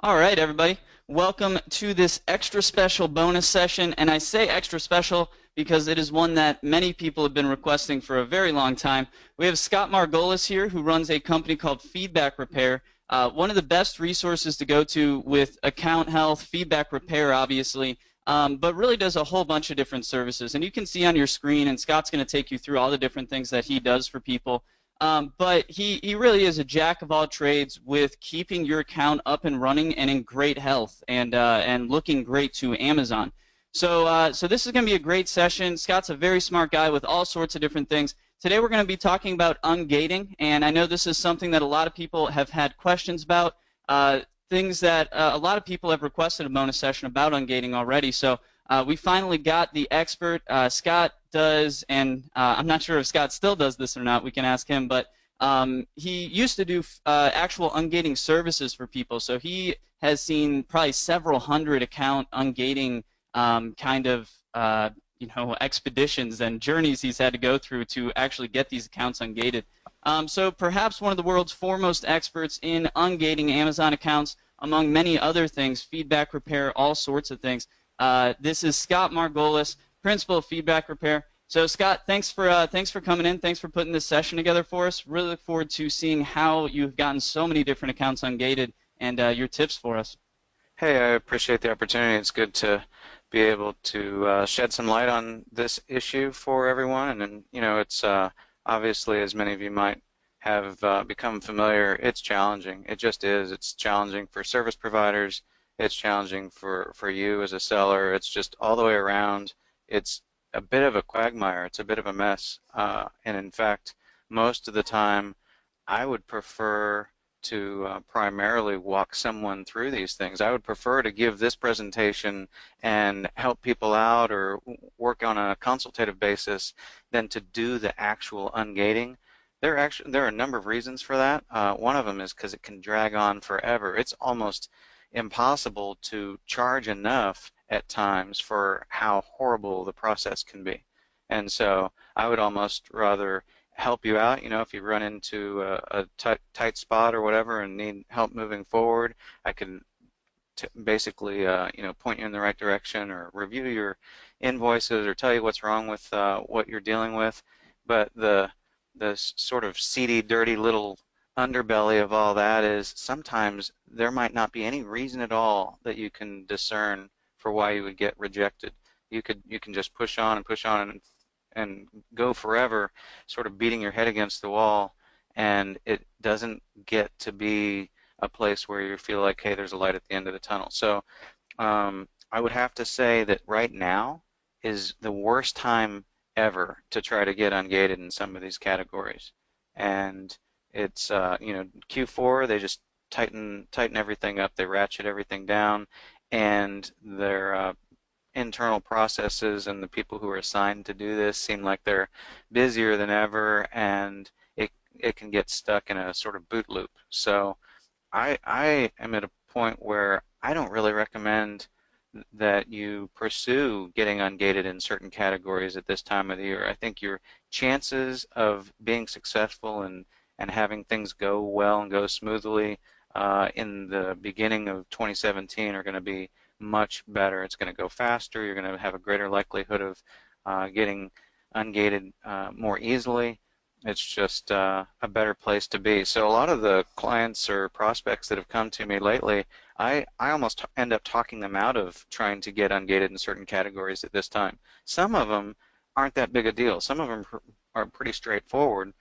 All right, everybody. Welcome to this extra special bonus session. And I say extra special because it is one that many people have been requesting for a very long time. We have Scott Margolius here, who runs a company called Feedback Repair. One of the best resources to go to with account health, feedback repair, obviously, but really does a whole bunch of different services. And you can see on your screen, and Scott's going to take you through all the different things that he does for people. But he really is a jack of all trades with keeping your account up and running and in great health and looking great to Amazon. So this is going to be a great session. Scott's a very smart guy with all sorts of different things. Today we're going to be talking about ungating, and I know this is something that a lot of people have had questions about, things that a lot of people have requested a bonus session about ungating already. So we finally got the expert. Scott does, and I'm not sure if Scott still does this or not. We can ask him, but he used to do actual ungating services for people. So he has seen probably several hundred account ungating kind of expeditions and journeys he's had to go through to actually get these accounts ungated. So perhaps one of the world's foremost experts in ungating Amazon accounts, among many other things, feedback repair, all sorts of things. This is Scott Margolius, Principal of Feedback Repair. So Scott, thanks for coming in. Thanks for putting this session together for us. Really look forward to seeing how you've gotten so many different accounts ungated and your tips for us. Hey, I appreciate the opportunity. It's good to be able to shed some light on this issue for everyone. And it's obviously, as many of you might have become familiar, it's challenging. It just is. It's challenging for service providers. It's challenging for you as a seller. It's just all the way around. It's a bit of a quagmire. It's a bit of a mess. And in fact, most of the time, I would prefer to primarily walk someone through these things. I would prefer to give this presentation and help people out or work on a consultative basis than to do the actual ungating. There are a number of reasons for that. One of them is because it can drag on forever. It's almost impossible to charge enough at times for how horrible the process can be. And so I would almost rather help you out. If you run into a tight spot or whatever and need help moving forward, I can basically point you in the right direction or review your invoices or tell you what's wrong with what you're dealing with. But the sort of seedy, dirty little underbelly of all that is sometimes there might not be any reason at all that you can discern for why you would get rejected. You can just push on and push on and go forever, sort of beating your head against the wall, and it doesn't get to be a place where you feel like, hey, there's a light at the end of the tunnel. So I would have to say that right now is the worst time ever to try to get ungated in some of these categories. And it's Q4, they just tighten everything up, they ratchet everything down, and their internal processes and the people who are assigned to do this seem like they're busier than ever, and it can get stuck in a sort of boot loop. So I am at a point where I don't really recommend that you pursue getting ungated in certain categories at this time of the year. I think your chances of being successful and having things go well and go smoothly in the beginning of 2017 are going to be much better. It's going to go faster. You're going to have a greater likelihood of getting ungated more easily. It's just a better place to be. So a lot of the clients or prospects that have come to me lately, I almost end up talking them out of trying to get ungated in certain categories at this time. Some of them aren't that big a deal. Some of them are pretty straightforward,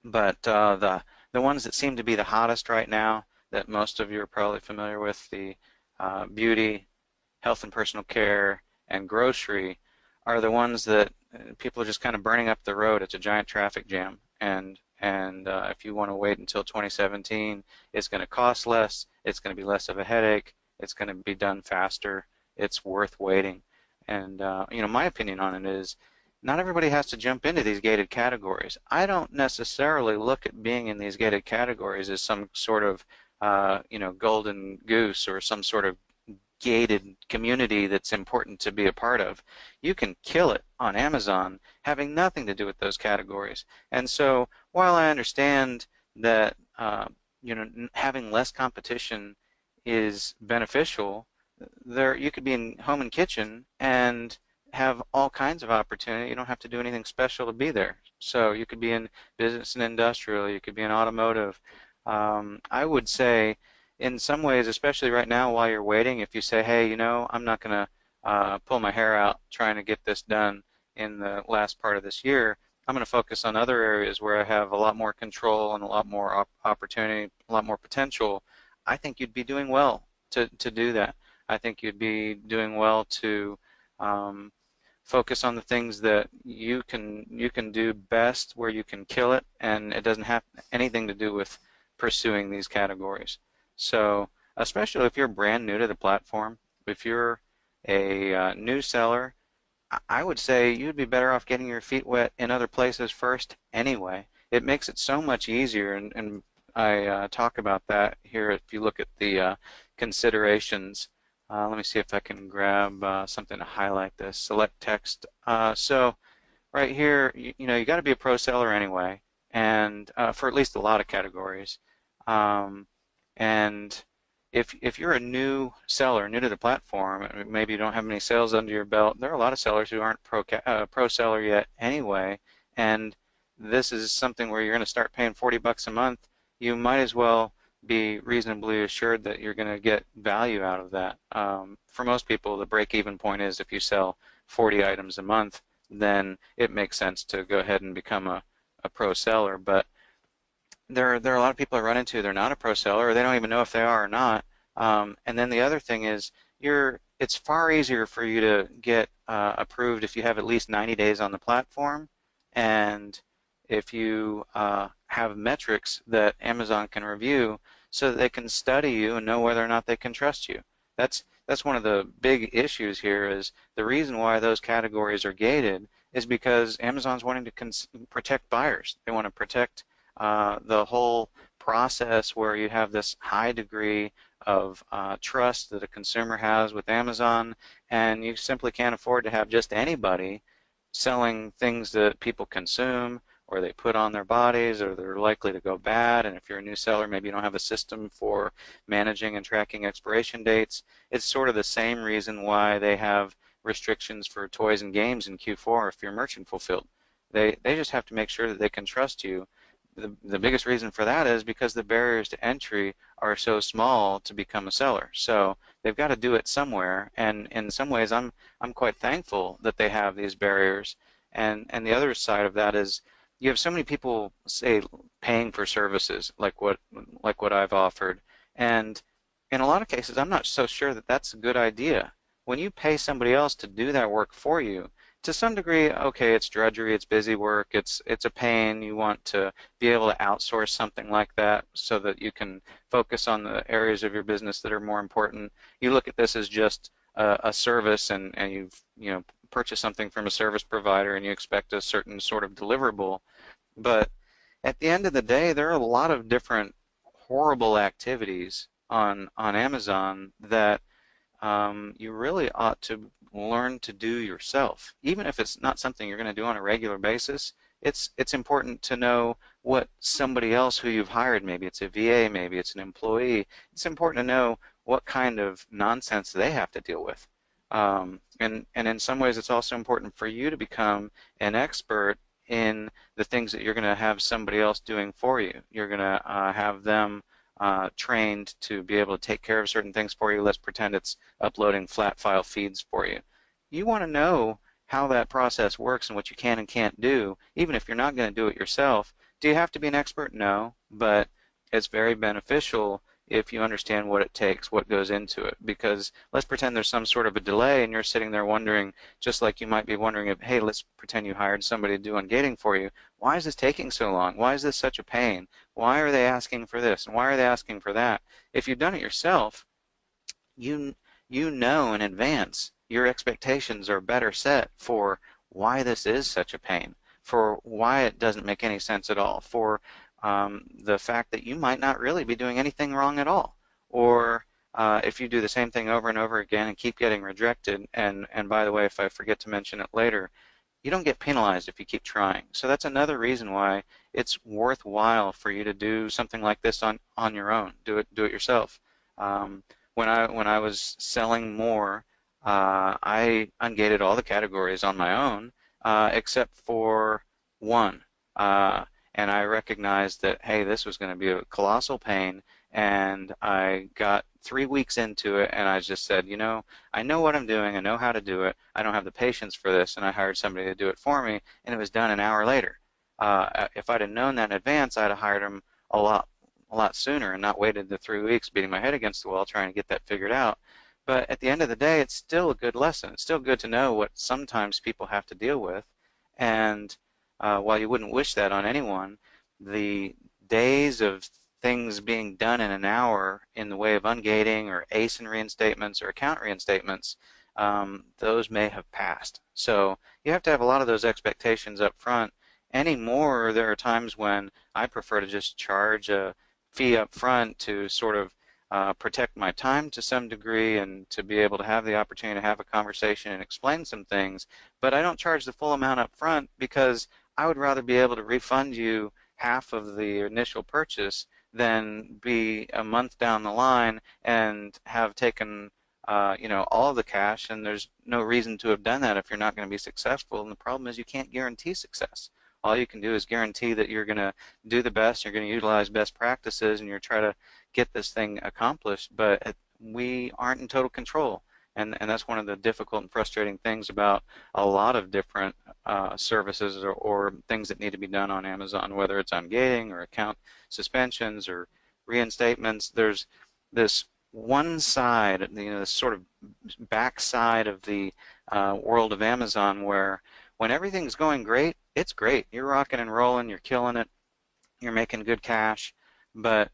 but the ones that seem to be the hottest right now, that most of you are probably familiar with, the beauty, health and personal care, and grocery, are the ones that people are just kind of burning up the road. It's a giant traffic jam, and if you want to wait until 2017, it's going to cost less, it's going to be less of a headache, it's going to be done faster, it's worth waiting. And my opinion on it is not everybody has to jump into these gated categories. I don't necessarily look at being in these gated categories as some sort of golden goose or some sort of gated community that's important to be a part of. You can kill it on Amazon having nothing to do with those categories. And so while I understand that having less competition is beneficial, there you could be in home and kitchen and have all kinds of opportunity. You don't have to do anything special to be there. So you could be in business and industrial, you could be in automotive. I would say in some ways, especially right now while you're waiting, if you say, hey, I'm not going to pull my hair out trying to get this done in the last part of this year, I'm going to focus on other areas where I have a lot more control and a lot more opportunity, a lot more potential. I think you'd be doing well to do that. I think you'd be doing well to um, focus on the things that you can do best, where you can kill it, and it doesn't have anything to do with pursuing these categories. So, especially if you're brand new to the platform, if you're a new seller, I would say you'd be better off getting your feet wet in other places first anyway. It makes it so much easier, and I talk about that here. If you look at the considerations, let me see if I can grab something to highlight this. Select text. So right here, you got to be a pro seller anyway, and for at least a lot of categories. Um, and if you're a new seller, new to the platform, maybe you don't have many sales under your belt, there are a lot of sellers who aren't pro seller yet anyway, and this is something where you're going to start paying 40 bucks a month. You might as well be reasonably assured that you're going to get value out of that. For most people, the break-even point is if you sell 40 items a month, then it makes sense to go ahead and become a pro seller. But there are a lot of people I run into, they're not a pro seller, or they don't even know if they are or not. And then the other thing is, it's far easier for you to get approved if you have at least 90 days on the platform, and if you have metrics that Amazon can review so that they can study you and know whether or not they can trust you. That's one of the big issues here, is the reason why those categories are gated is because Amazon's wanting to protect buyers. They want to protect the whole process where you have this high degree of trust that a consumer has with Amazon, and you simply can't afford to have just anybody selling things that people consume or they put on their bodies or they're likely to go bad. And if you're a new seller, maybe you don't have a system for managing and tracking expiration dates. It's sort of the same reason why they have restrictions for toys and games in Q4 if you're merchant fulfilled. They just have to make sure that they can trust you. The biggest reason for that is because the barriers to entry are so small to become a seller. So they've got to do it somewhere, and in some ways I'm quite thankful that they have these barriers. And the other side of that is you have so many people, say, paying for services like what I've offered, and in a lot of cases I'm not so sure that that's a good idea. When you pay somebody else to do that work for you, to some degree, okay, it's drudgery, it's busy work, it's a pain. You want to be able to outsource something like that so that you can focus on the areas of your business that are more important. You look at this as just a service, and you've purchased something from a service provider and you expect a certain sort of deliverable. But at the end of the day, there are a lot of different horrible activities on Amazon that you really ought to learn to do yourself. Even if it's not something you're going to do on a regular basis, it's important to know what somebody else who you've hired, maybe it's a VA, maybe it's an employee, it's important to know what kind of nonsense they have to deal with. And in some ways, it's also important for you to become an expert in the things that you're going to have somebody else doing for you. You're going to have them trained to be able to take care of certain things for you. Let's pretend it's uploading flat file feeds for you. You want to know how that process works and what you can and can't do, even if you're not going to do it yourself. Do you have to be an expert? No, but it's very beneficial if you understand what it takes, what goes into it. Because let's pretend there's some sort of a delay and you're sitting there wondering, just like you might be wondering if, hey, let's pretend you hired somebody to do ungating for you. Why is this taking so long? Why is this such a pain? Why are they asking for this? And why are they asking for that? If you've done it yourself, you know in advance your expectations are better set for why this is such a pain, for why it doesn't make any sense at all, for the fact that you might not really be doing anything wrong at all, or if you do the same thing over and over again and keep getting rejected, and by the way, if I forget to mention it later, you don't get penalized if you keep trying. So that's another reason why it's worthwhile for you to do something like this on your own. Do it yourself. when I was selling more, I ungated all the categories on my own, except for one. Uh, and I recognized that, hey, this was going to be a colossal pain. And I got 3 weeks into it, and I just said, I know what I'm doing. I know how to do it. I don't have the patience for this. And I hired somebody to do it for me, and it was done an hour later. If I'd have known that in advance, I'd have hired him a lot a lot sooner and not waited the 3 weeks beating my head against the wall trying to get that figured out. But at the end of the day, it's still a good lesson. It's still good to know what sometimes people have to deal with. And while you wouldn't wish that on anyone, the days of things being done in an hour in the way of ungating or ASIN reinstatements or account reinstatements, those may have passed. So you have to have a lot of those expectations up front. Anymore, there are times when I prefer to just charge a fee up front to sort of protect my time to some degree and to be able to have the opportunity to have a conversation and explain some things. But I don't charge the full amount up front because I would rather be able to refund you half of the initial purchase than be a month down the line and have taken all the cash, and there's no reason to have done that if you're not going to be successful. And the problem is you can't guarantee success. All you can do is guarantee that you're going to do the best, you're going to utilize best practices, and you're trying to get this thing accomplished, but we aren't in total control. And that's one of the difficult and frustrating things about a lot of different services or things that need to be done on Amazon, whether it's ungating or account suspensions or reinstatements. There's this one side, this sort of back side of the world of Amazon where when everything's going great, it's great. You're rocking and rolling, you're killing it, you're making good cash. But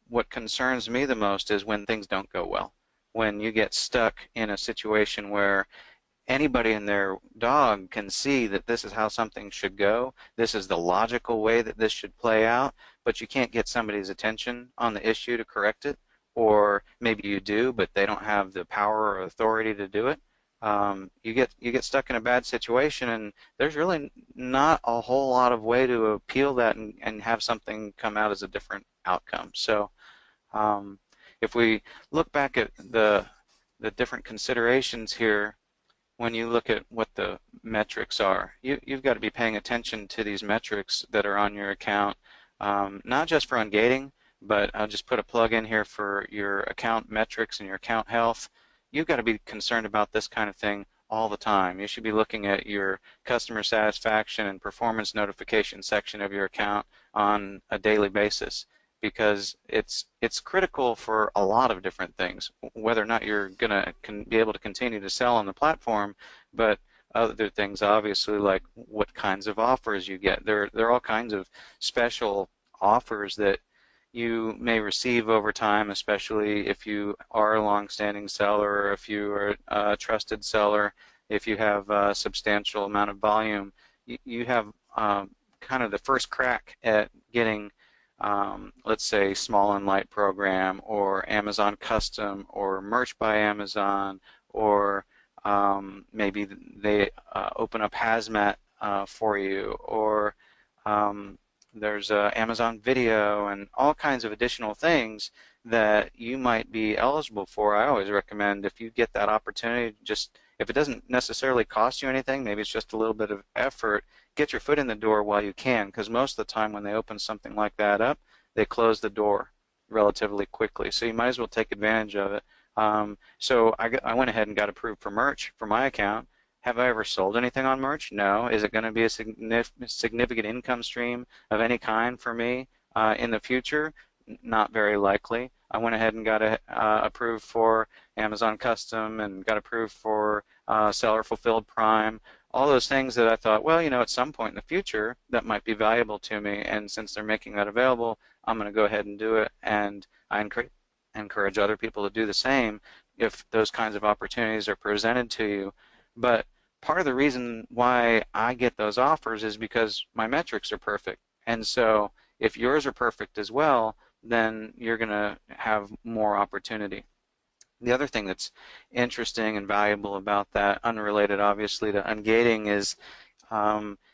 what concerns me the most is when things don't go well. When you get stuck in a situation where anybody and their dog can see that this is how something should go, this is the logical way that this should play out, but you can't get somebody's attention on the issue to correct it, or maybe you do, but they don't have the power or authority to do it. You get stuck in a bad situation, and there's really not a whole lot of way to appeal that and have something come out as a different outcome. So um, if we look back at the different considerations here, when you look at what the metrics are, you've got to be paying attention to these metrics that are on your account, not just for ungating, but I'll just put a plug in here for your account metrics and your account health. You've got to be concerned about this kind of thing all the time. You should be looking at your customer satisfaction and performance notification section of your account on a daily basis, because it's critical for a lot of different things, whether or not you're going to be able to continue to sell on the platform, but other things obviously, like what kinds of offers you get. There are all kinds of special offers that you may receive over time, especially if you are a long-standing seller, or if you are a trusted seller, if you have a substantial amount of volume. You have kind of the first crack at getting, let's say, small and light program, or Amazon custom, or merch by Amazon, or maybe they open up hazmat for you, or there's Amazon Video and all kinds of additional things that you might be eligible for. I always recommend, if you get that opportunity, just if it doesn't necessarily cost you anything, maybe it's just a little bit of effort, get your foot in the door while you can, because most of the time when they open something like that up, they close the door relatively quickly. So you might as well take advantage of it. So I went ahead and got approved for merch for my account. Have I ever sold anything on merch? No. Is it going to be a significant income stream of any kind for me in the future? Not very likely. I went ahead and got approved for Amazon Custom and got approved for Seller Fulfilled Prime. All those things that I thought, well, at some point in the future that might be valuable to me, and since they're making that available, I'm going to go ahead and do it. And I encourage other people to do the same if those kinds of opportunities are presented to you. But part of the reason why I get those offers is because my metrics are perfect. And so if yours are perfect as well, then you're going to have more opportunity. The other thing that's interesting and valuable about that, unrelated obviously to ungating, is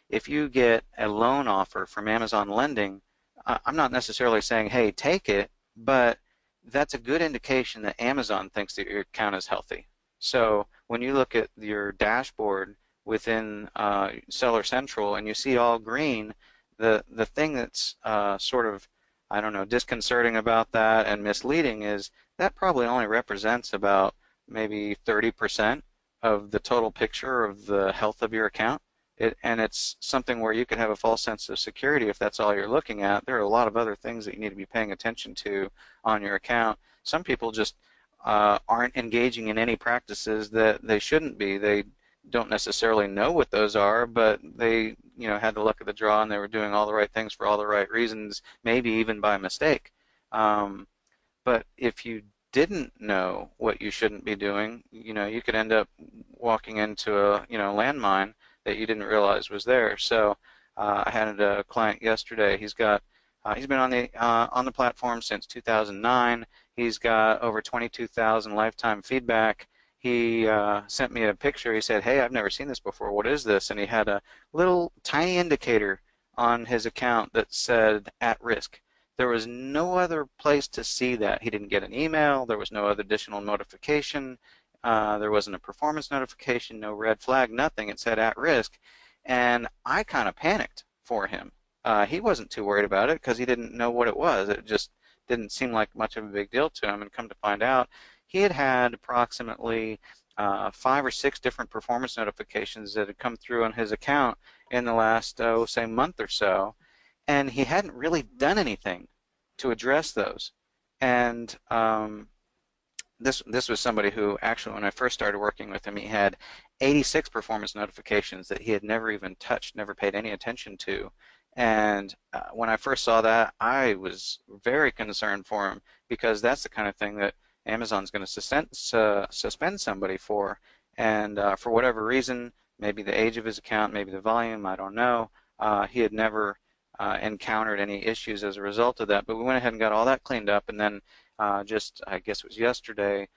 if you get a loan offer from Amazon Lending, I'm not necessarily saying, hey, take it, but that's a good indication that Amazon thinks that your account is healthy. So when you look at your dashboard within Seller Central and you see all green, the thing that's sort of, I don't know, disconcerting about that and misleading is that probably only represents about maybe 30% of the total picture of the health of your account. And it's something where you could have a false sense of security if that's all you're looking at. There are a lot of other things that you need to be paying attention to on your account. Some people just aren't engaging in any practices that they shouldn't be. They don't necessarily know what those are, but they, had the luck of the draw and they were doing all the right things for all the right reasons, maybe even by mistake. Um, but if you didn't know what you shouldn't be doing, you could end up walking into a, landmine that you didn't realize was there. So I had a client yesterday. He's been on the platform since 2009. He's got over 22,000 lifetime feedback. He sent me a picture. He said, "Hey, I've never seen this before. What is this?" And he had a little tiny indicator on his account that said "at risk." There was no other place to see that. He didn't get an email. There was no other additional notification. There wasn't a performance notification, no red flag, nothing. It said "at risk," and I kind of panicked for him. He wasn't too worried about it because he didn't know what it was. It just didn't seem like much of a big deal to him. And come to find out, he had had approximately 5 or 6 different performance notifications that had come through on his account in the last, say, month or so, and he hadn't really done anything to address those. And this was somebody who actually, when I first started working with him, he had 86 performance notifications that he had never even touched, never paid any attention to. And when I first saw that, I was very concerned for him because that's the kind of thing that Amazon's going to suspend somebody for. And for whatever reason, maybe the age of his account, maybe the volume, I don't know, he had never encountered any issues as a result of that. But we went ahead and got all that cleaned up, and then just, I guess it was yesterday,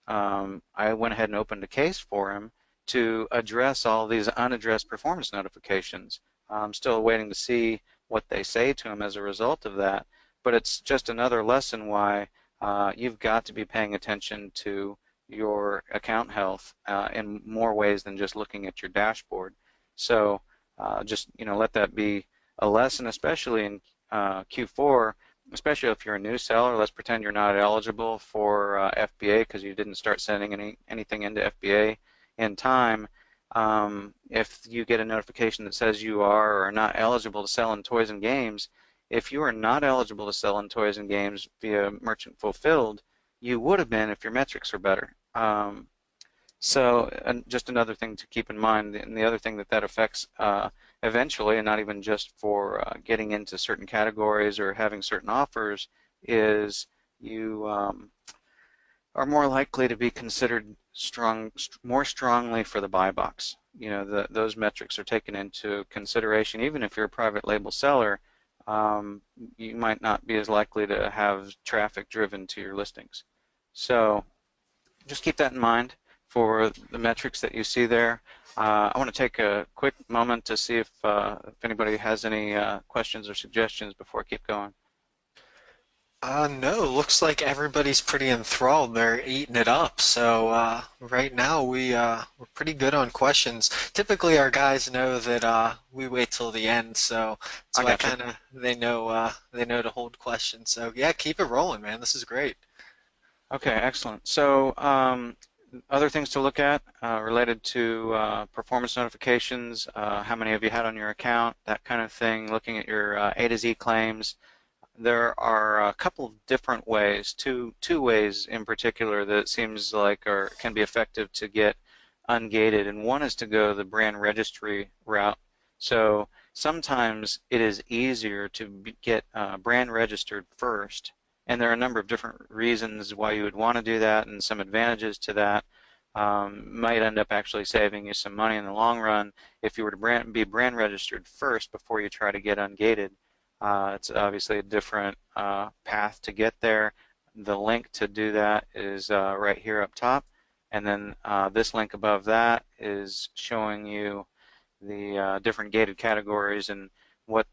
I went ahead and opened a case for him to address all these unaddressed performance notifications. I'm still waiting to see what they say to him as a result of that, but it's just another lesson why you've got to be paying attention to your account health in more ways than just looking at your dashboard. So just let that be a lesson, especially in Q4, especially if you're a new seller. Let's pretend you're not eligible for FBA because you didn't start sending anything into FBA in time. If you get a notification that says you are or are not eligible to sell in toys and games, if you are not eligible to sell in toys and games via merchant fulfilled, you would have been if your metrics are better. So just another thing to keep in mind, and the other thing that affects eventually, and not even just for getting into certain categories or having certain offers, is you are more likely to be considered more strongly for the buy box. Those metrics are taken into consideration. Even if you're a private label seller, you might not be as likely to have traffic driven to your listings. So just keep that in mind for the metrics that you see there. I want to take a quick moment to see if anybody has any questions or suggestions before I keep going. No, looks like everybody's pretty enthralled. They're eating it up. So right now we're pretty good on questions. Typically our guys know that we wait till the end, so that's I why got you. kind of they know to hold questions. So yeah, keep it rolling, man. This is great. Okay, excellent. So other things to look at related to performance notifications, how many have you had on your account, that kind of thing, looking at your A to Z claims. There are a couple of different ways, two ways in particular that it seems like can be effective to get ungated, and one is to go the brand registry route. So sometimes it is easier to get brand registered first, and there are a number of different reasons why you would want to do that and some advantages to that. Might end up actually saving you some money in the long run if you were to be brand registered first before you try to get ungated. It's obviously a different path to get there. The link to do that is right here up top, and then this link above that is showing you the different gated categories and what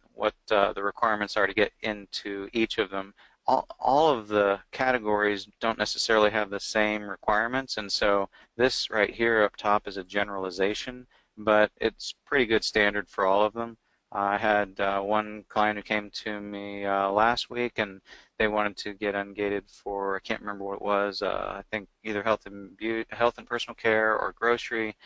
the requirements are to get into each of them. all of the categories don't necessarily have the same requirements, and so this right here up top is a generalization, but it's pretty good standard for all of them. I had one client who came to me last week, and they wanted to get ungated for, I can't remember what it was, I think either health and personal care or grocery,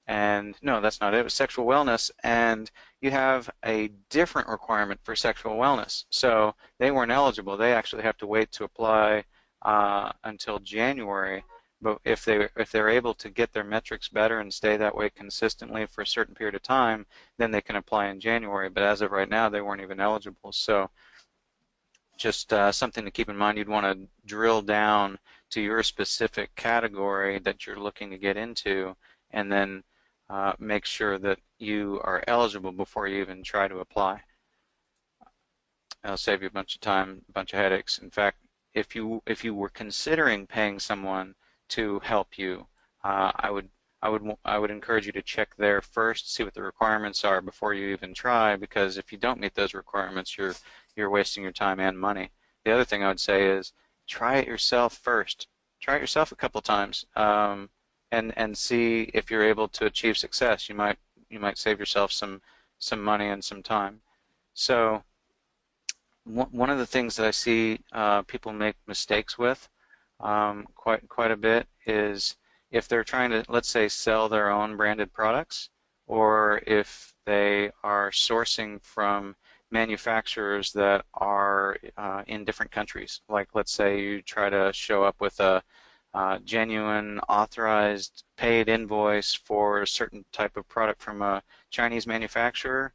and no, that's not it. It was sexual wellness, and you have a different requirement for sexual wellness. So they weren't eligible. They actually have to wait to apply until January. But if they're able to get their metrics better and stay that way consistently for a certain period of time, then they can apply in January. But as of right now, they weren't even eligible. So just something to keep in mind. You'd want to drill down to your specific category that you're looking to get into, and then make sure that you are eligible before you even try to apply. It'll save you a bunch of time, a bunch of headaches. In fact, if you were considering paying someone to help you, I would encourage you to check there first, see what the requirements are before you even try, because if you don't meet those requirements, you're wasting your time and money. The other thing I would say is try it yourself first. Try it yourself a couple times, and see if you're able to achieve success. You might save yourself some money and some time. So one of the things that I see people make mistakes with quite a bit is if they're trying to, let's say, sell their own branded products, or if they are sourcing from manufacturers that are in different countries. Like, let's say you try to show up with a genuine, authorized, paid invoice for a certain type of product from a Chinese manufacturer.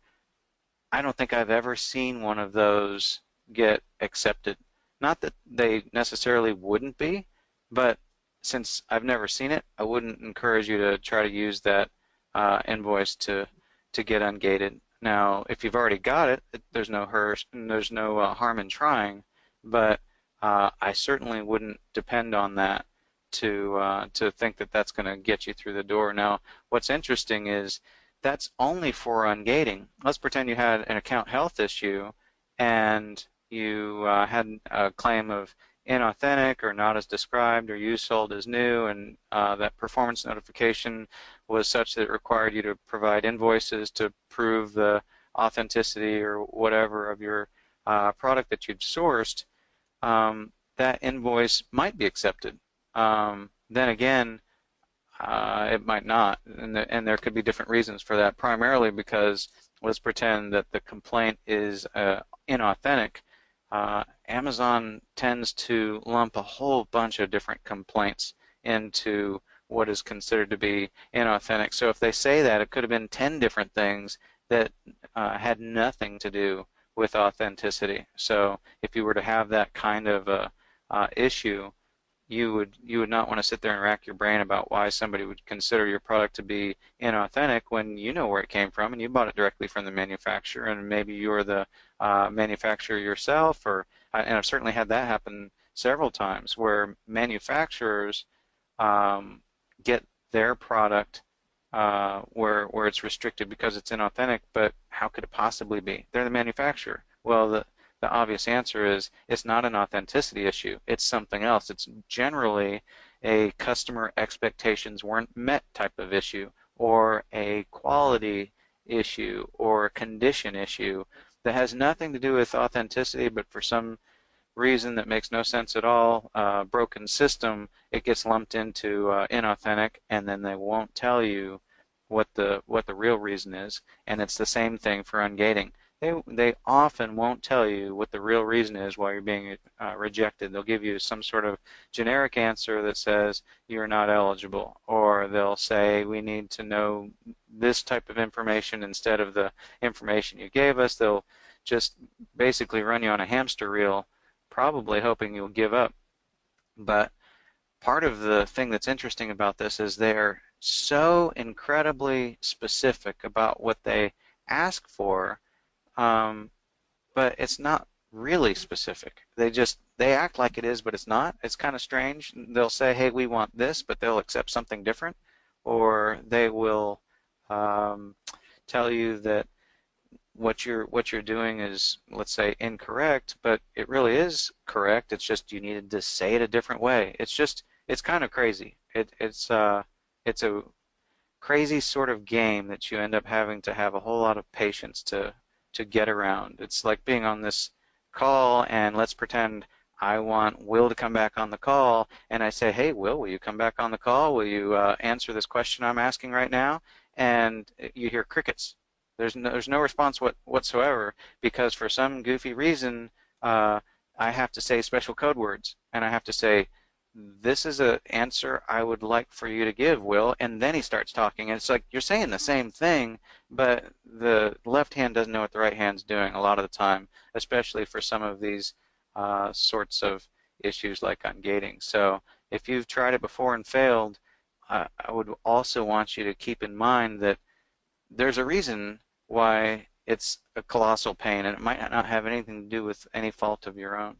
I don't think I've ever seen one of those get accepted. Not that they necessarily wouldn't be, but since I've never seen it, I wouldn't encourage you to try to use that invoice to get ungated. Now, if you've already got it, there's no harm in trying, but I certainly wouldn't depend on that to think that that's going to get you through the door. Now, what's interesting is that's only for ungating. Let's pretend you had an account health issue and you had a claim of inauthentic or not as described or you sold as new, and that performance notification was such that it required you to provide invoices to prove the authenticity or whatever of your product that you'd sourced. That invoice might be accepted. Then again, it might not, and there could be different reasons for that, primarily because let's pretend that the complaint is inauthentic. Amazon tends to lump a whole bunch of different complaints into what is considered to be inauthentic. So if they say that, it could have been 10 different things that had nothing to do with authenticity. So if you were to have that kind of issue, you would not want to sit there and rack your brain about why somebody would consider your product to be inauthentic when you know where it came from and you bought it directly from the manufacturer, and maybe you're the manufacturer yourself, and I've certainly had that happen several times where manufacturers get their product where it's restricted because it's inauthentic, but how could it possibly be? They're the manufacturer. Well, the obvious answer is it's not an authenticity issue. It's something else. It's generally a customer expectations weren't met type of issue, or a quality issue, or a condition issue that has nothing to do with authenticity, but for some reason that makes no sense at all, broken system, it gets lumped into inauthentic, and then they won't tell you what the real reason is. And it's the same thing for ungating. They often won't tell you what the real reason is why you're being rejected. They'll give you some sort of generic answer that says you're not eligible, or they'll say we need to know this type of information instead of the information you gave us. They'll just basically run you on a hamster wheel, probably hoping you'll give up. But part of the thing that's interesting about this is they're so incredibly specific about what they ask for, but it's not really specific. They act like it is, but it's not. It's kind of strange. They'll say, hey, we want this, but they'll accept something different. Or they will tell you that what you're doing is, let's say, incorrect, but it really is correct. It's just you needed to say it a different way. It's kind of crazy. It's a crazy sort of game that you end up having to have a whole lot of patience to get around. It's like being on this call, and let's pretend I want Will to come back on the call, and I say, "Hey, Will, you come back on the call? Will you answer this question I'm asking right now?" And you hear crickets. There's no response whatsoever, because for some goofy reason I have to say special code words, and I have to say, "This is an answer I would like for you to give, Will," and then he starts talking, and it's like you're saying the same thing, but the left hand doesn't know what the right hand's doing a lot of the time, especially for some of these sorts of issues like ungating. So if you've tried it before and failed, I would also want you to keep in mind that there's a reason why it's a colossal pain, and it might not have anything to do with any fault of your own.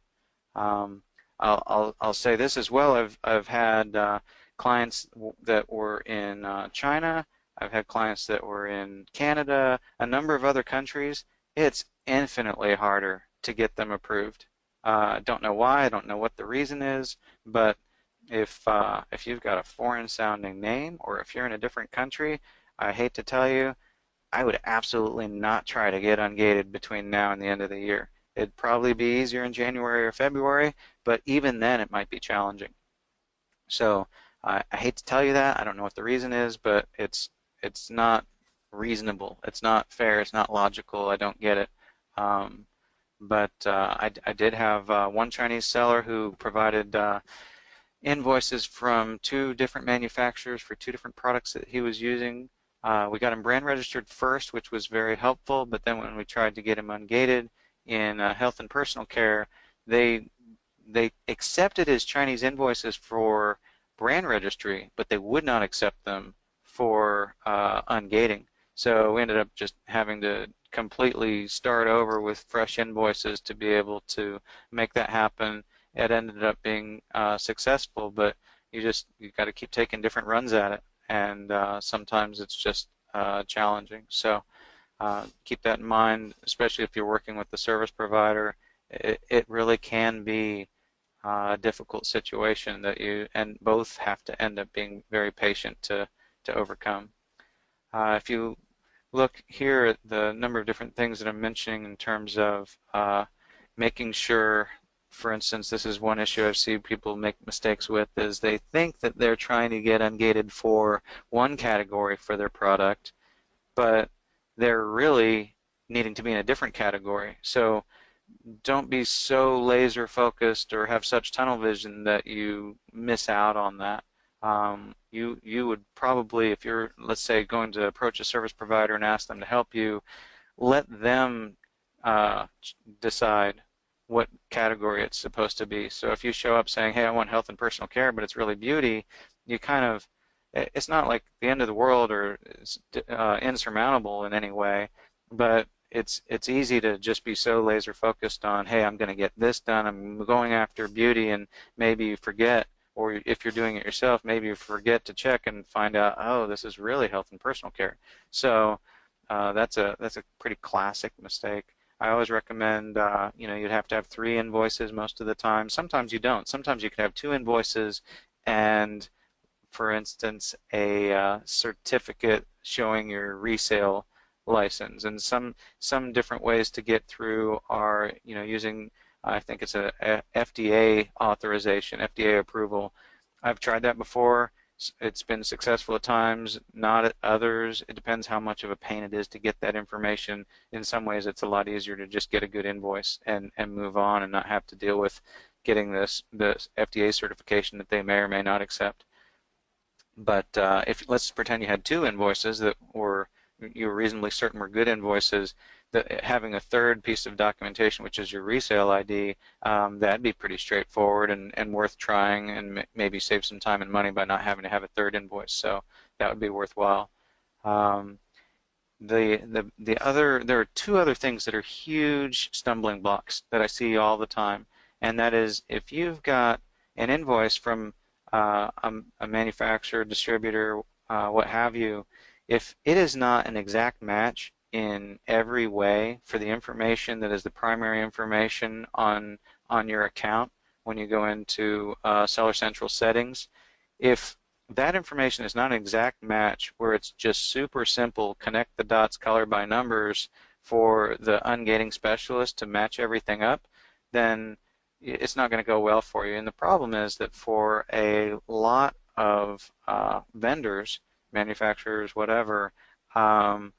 Um, I'll say this as well. I've had clients that were in China. I've had clients that were in Canada, a number of other countries. It's infinitely harder to get them approved. I don't know why. I don't know what the reason is, but if you've got a foreign sounding name, or if you're in a different country, I hate to tell you, I would absolutely not try to get ungated between now and the end of the year. It'd probably be easier in January or February, but even then it might be challenging. So I hate to tell you that. I don't know what the reason is, but it's not reasonable. It's not fair. It's not logical. I don't get it. Um, but I did have one Chinese seller who provided invoices from two different manufacturers for two different products that he was using. We got him brand registered first, which was very helpful, but then when we tried to get him ungated in health and personal care, they they accepted his Chinese invoices for brand registry, but they would not accept them for ungating. So we ended up just having to completely start over with fresh invoices to be able to make that happen. It ended up being successful, but you got to keep taking different runs at it, and sometimes it's just challenging. So keep that in mind, especially if you're working with the service provider. It really can be a difficult situation that you and both have to end up being very patient to overcome. If you look here at the number of different things that I'm mentioning in terms of making sure, for instance, this is one issue I've seen people make mistakes with, is they think that they're trying to get ungated for one category for their product, but they're really needing to be in a different category. So don't be so laser focused or have such tunnel vision that you miss out on that. You would probably, if you're, let's say, going to approach a service provider and ask them to help you, let them uh, decide what category it's supposed to be. So if you show up saying, "Hey, I want health and personal care," but it's really beauty, you kind of, it's not like the end of the world or it's insurmountable in any way, but it's easy to just be so laser focused on, "Hey, I'm going to get this done. I'm going after beauty," and maybe you forget, or if you're doing it yourself, maybe you forget to check and find out, "Oh, this is really health and personal care." So that's a pretty classic mistake. I always recommend, you'd have to have 3 invoices most of the time. Sometimes you don't. Sometimes you could have 2 invoices and, for instance, a certificate showing your resale license. And some different ways to get through are, using, I think it's a FDA authorization, FDA approval. I've tried that before. It's been successful at times, not at others. It depends how much of a pain it is to get that information. In some ways, it's a lot easier to just get a good invoice and move on and not have to deal with getting this FDA certification that they may or may not accept. But if let's pretend you had 2 invoices that you were reasonably certain were good invoices, that having a third piece of documentation, which is your resale ID, that'd be pretty straightforward and worth trying, and maybe save some time and money by not having to have a third invoice. So that would be worthwhile. Um, there are 2 other things that are huge stumbling blocks that I see all the time, and that is if you've got an invoice from a manufacturer, distributor, what have you, if it is not an exact match, in every way for the information that is the primary information on your account when you go into Seller Central settings. If that information is not an exact match where it's just super simple, connect the dots color by numbers for the ungating specialist to match everything up, then it's not going to go well for you. And the problem is that for a lot of vendors, manufacturers, whatever, um,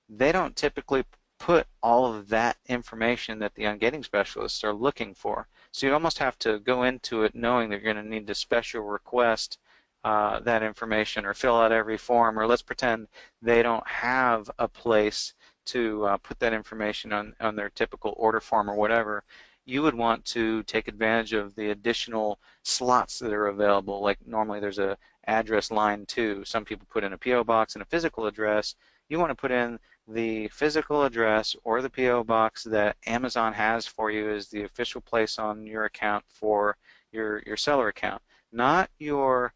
they don't typically put all of that information that the ungating specialists are looking for. So you almost have to go into it knowing that you're going to need to special request that information or fill out every form, or let's pretend they don't have a place to put that information on their typical order form or whatever. You would want to take advantage of the additional slots that are available. Like normally there's a address line 2. Some people put in a P.O. box and a physical address. You want to put in the physical address or the P.O. box that Amazon has for you as the official place on your account for your seller account, not your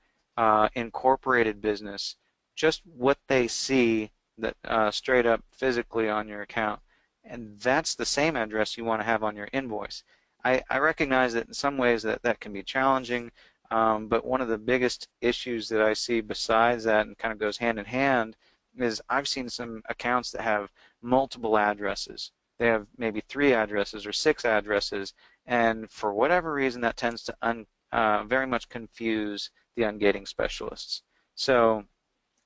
incorporated business, just what they see that straight up physically on your account. And that's the same address you want to have on your invoice. I recognize that in some ways that can be challenging, but one of the biggest issues that I see besides that, and kind of goes hand in hand, is I've seen some accounts that have multiple addresses. They have maybe 3 addresses or 6 addresses, and for whatever reason that tends to very much confuse the ungating specialists. So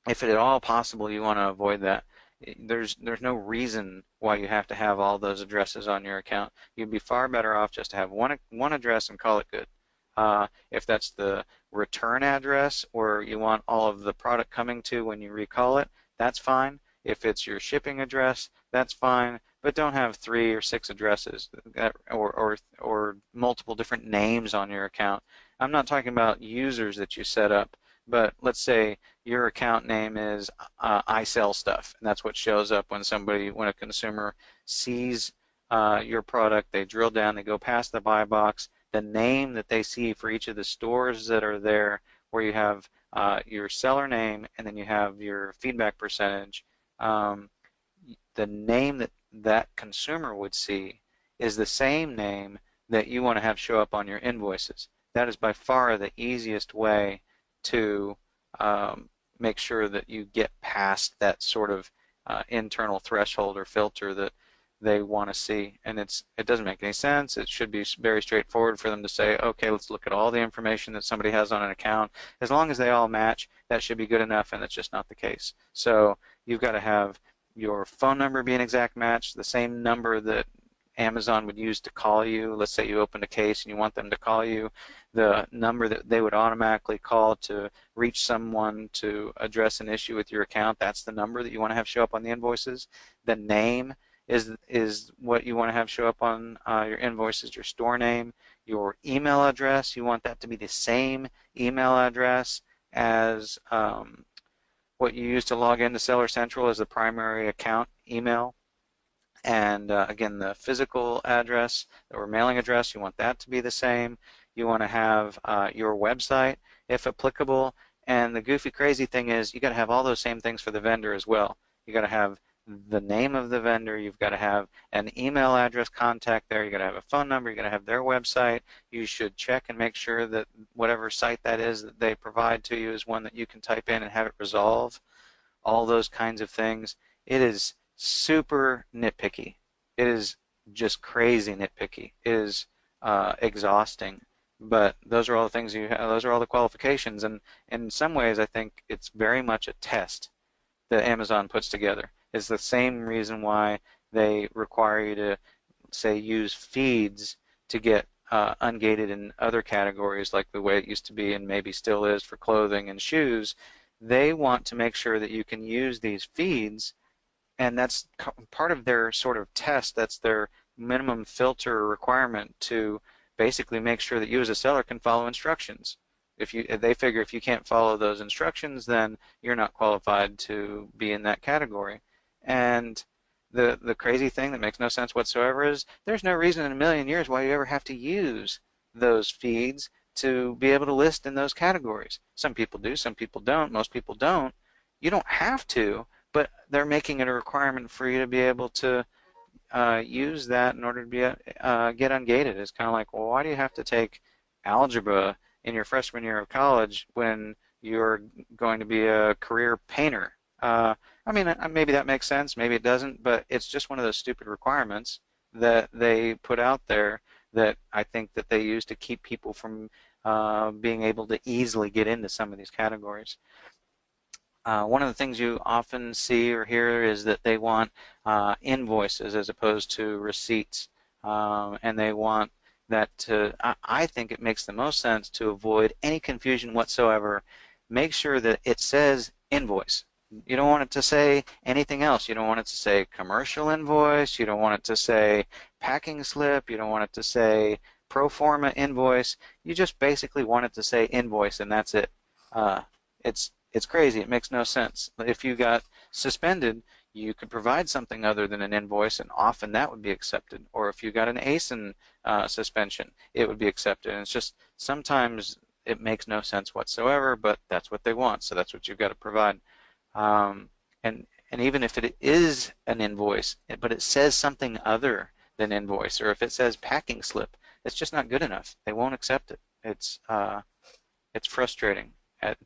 if at all possible you want to avoid that, there's no reason why you have to have all those addresses on your account. You'd be far better off just to have one address and call it good. If that's the return address or you want all of the product coming to when you recall it, that's fine. If it's your shipping address, that's fine. But don't have 3 or 6 addresses or multiple different names on your account. I'm not talking about users that you set up, but let's say your account name is I sell stuff, and that's what shows up when a consumer sees your product. They drill down, they go past the buy box, the name that they see for each of the stores that are there, where you have your seller name and then you have your feedback percentage. The name that consumer would see is the same name that you want to have show up on your invoices. That is by far the easiest way to make sure that you get past that sort of internal threshold or filter that they want to see. And it doesn't make any sense. It should be very straightforward for them to say, okay, let's look at all the information that somebody has on an account. As long as they all match, that should be good enough, and that's just not the case. So you've got to have your phone number be an exact match, the same number that Amazon would use to call you. Let's say you opened a case and you want them to call you, the number that they would automatically call to reach someone to address an issue with your account, that's the number that you want to have show up on the invoices. The name is what you want to have show up on your invoices, your store name. Your email address, you want that to be the same email address as what you use to log into Seller Central as the primary account email. And again, the physical address or mailing address, you want that to be the same. You want to have your website, if applicable. And the goofy, crazy thing is you got to have all those same things for the vendor as well. You got to have the name of the vendor. You've got to have an email address contact there. You got to have a phone number. You got to have their website. You should check and make sure that whatever site that is that they provide to you is one that you can type in and have it resolve. All those kinds of things. It is super nitpicky. It is just crazy nitpicky. It is exhausting. But those are all the things you have. Those are all the qualifications. And in some ways, I think it's very much a test that Amazon puts together. It's the same reason why they require you to, say, use feeds to get ungated in other categories, like the way it used to be and maybe still is for clothing and shoes. They want to make sure that you can use these feeds, and that's part of their sort of test. That's their minimum filter requirement to basically make sure that you as a seller can follow instructions. If they figure if you can't follow those instructions, then you're not qualified to be in that category. And the crazy thing that makes no sense whatsoever is there's no reason in a million years why you ever have to use those feeds to be able to list in those categories. Some people do, some people don't, most people don't. You don't have to, but they're making it a requirement for you to be able to use that in order to be get ungated. It's kind of like, well, why do you have to take algebra in your freshman year of college when you're going to be a career painter? I mean, maybe that makes sense, maybe it doesn't, but it's just one of those stupid requirements that they put out there that I think that they use to keep people from being able to easily get into some of these categories. One of the things you often see or hear is that they want invoices as opposed to receipts, and they want that to. I think it makes the most sense to avoid any confusion whatsoever. Make sure that it says invoice. You don't want it to say anything else. You don't want it to say commercial invoice. You don't want it to say packing slip. You don't want it to say pro forma invoice. You just basically want it to say invoice, and that's it. It's crazy. It makes no sense. If you got suspended, you could provide something other than an invoice, and often that would be accepted. Or if you got an ASIN suspension, it would be accepted. And it's just sometimes it makes no sense whatsoever, but that's what they want, so that's what you've got to provide. Um, and even if it is an invoice, but it says something other than invoice, or if it says packing slip, it's just not good enough. They won't accept it. It's frustrating,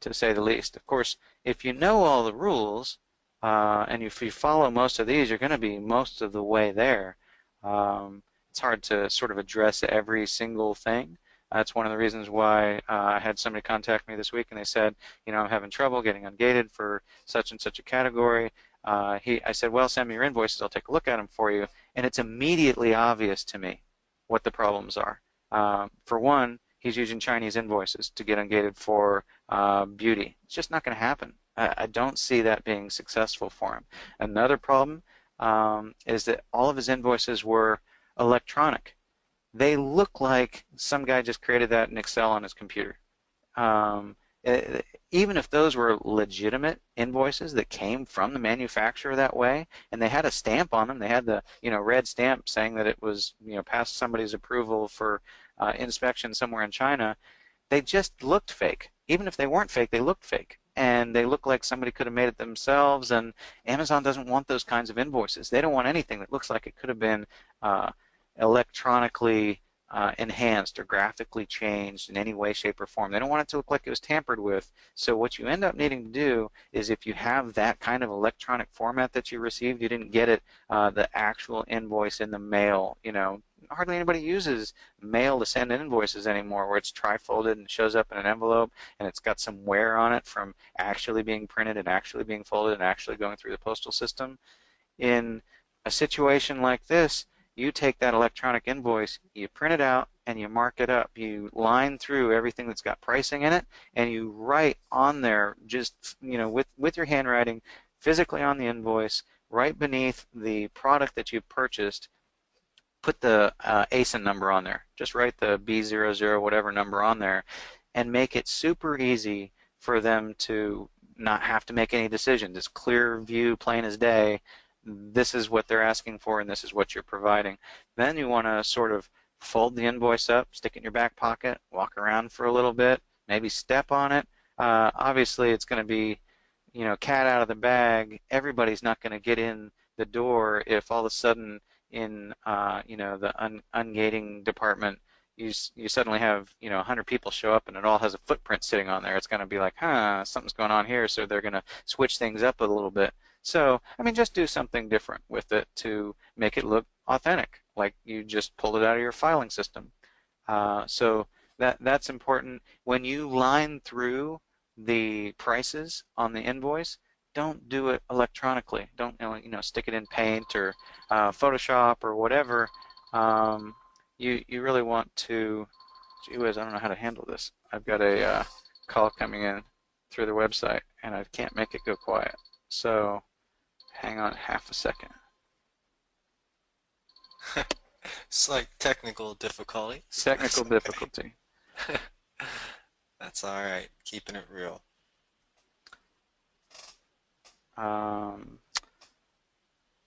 to say the least. Of course, if you know all the rules, and if you follow most of these, you're going to be most of the way there. It's hard to sort of address every single thing. That's one of the reasons why I had somebody contact me this week, and they said, I'm having trouble getting ungated for such and such a category. I said, well, send me your invoices. I'll take a look at them for you. And it's immediately obvious to me what the problems are. For one, he's using Chinese invoices to get ungated for beauty. It's just not going to happen. I don't see that being successful for him. Another problem is that all of his invoices were electronic. They look like some guy just created that in Excel on his computer. Um, Even if those were legitimate invoices that came from the manufacturer that way, and they had a stamp on them, they had the red stamp saying that it was past somebody's approval for inspection somewhere in China, they just looked fake. Even if they weren't fake, they looked fake. And they look like somebody could have made it themselves, and Amazon doesn't want those kinds of invoices. They don't want anything that looks like it could have been electronically enhanced or graphically changed in any way, shape, or form. They don't want it to look like it was tampered with. So what you end up needing to do is, if you have that kind of electronic format that you received, you didn't get it, the actual invoice in the mail. Hardly anybody uses mail to send invoices anymore, where it's tri-folded and shows up in an envelope, and it's got some wear on it from actually being printed and actually being folded and actually going through the postal system. In a situation like this, you take that electronic invoice, you print it out, and you mark it up. You line through everything that's got pricing in it, and you write on there, just with your handwriting, physically on the invoice, right beneath the product that you purchased, put the ASIN number on there. Just write the B00 whatever number on there, and make it super easy for them to not have to make any decisions. It's clear view, plain as day. This is what they're asking for, and this is what you're providing. Then you want to sort of fold the invoice up, stick it in your back pocket, walk around for a little bit, maybe step on it. Obviously, it's going to be, cat out of the bag. Everybody's not going to get in the door if all of a sudden in, the ungating department, you suddenly have 100 people show up and it all has a footprint sitting on there. It's going to be like, something's going on here, so they're going to switch things up a little bit. So, just do something different with it to make it look authentic, like you just pulled it out of your filing system. So that's important. When you line through the prices on the invoice, don't do it electronically. Don't stick it in Paint or Photoshop or whatever. You really want to. Gee whiz, I don't know how to handle this. I've got a call coming in through the website, and I can't make it go quiet. So hang on half a second. It's like technical difficulty. Technical difficulty. That's all right. Keeping it real.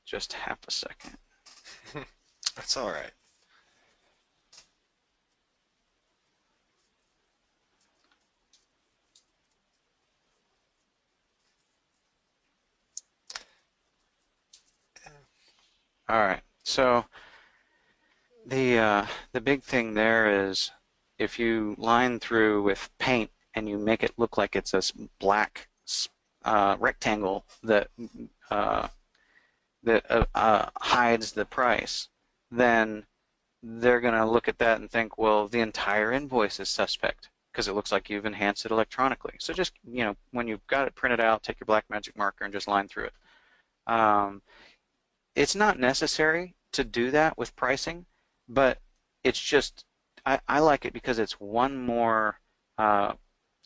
Just half a second. That's all right. All right. So the big thing there is if you line through with paint and you make it look like it's a black rectangle uh, that hides the price, then they're going to look at that and think, well, the entire invoice is suspect because it looks like you've enhanced it electronically. So just, when you've got it printed out, take your black magic marker and just line through it. Um, it's not necessary to do that with pricing, but it's just, I like it because it's one more uh,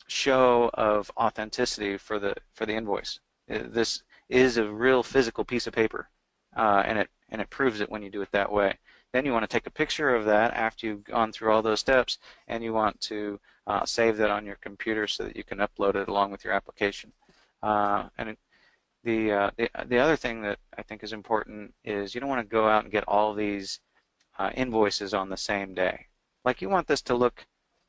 show of authenticity for the invoice. This is a real physical piece of paper, and it proves it when you do it that way. Then you want to take a picture of that after you've gone through all those steps, and you want to save that on your computer so that you can upload it along with your application. And the other thing that I think is important is you don't want to go out and get all these invoices on the same day. Like, you want this to look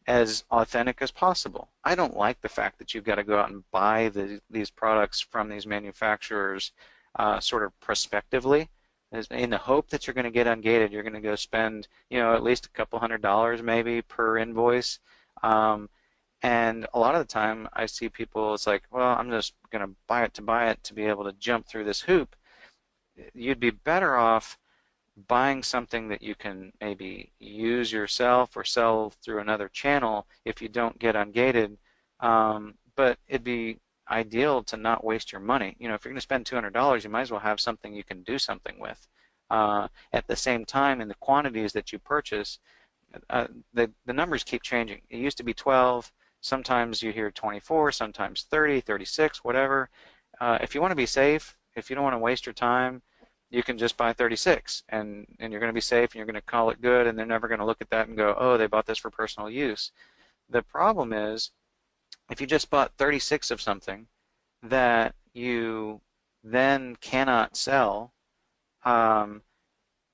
as authentic as possible. I don't like the fact that you've got to go out and buy these products from these manufacturers sort of prospectively, in the hope that you're going to get ungated. You're going to go spend, at least a couple $100 maybe per invoice. And a lot of the time I see people, it's like, well, I'm just going to buy it to be able to jump through this hoop. You'd be better off buying something that you can maybe use yourself or sell through another channel if you don't get ungated. But it'd be ideal to not waste your money. If you're going to spend $200, you might as well have something you can do something with. At the same time, in the quantities that you purchase, the numbers keep changing. It used to be 12. Sometimes you hear 24, sometimes 30, 36, whatever. If you want to be safe, if you don't want to waste your time, you can just buy 36, and you're going to be safe, and you're going to call it good, and they're never going to look at that and go, oh, they bought this for personal use. The problem is, if you just bought 36 of something that you then cannot sell,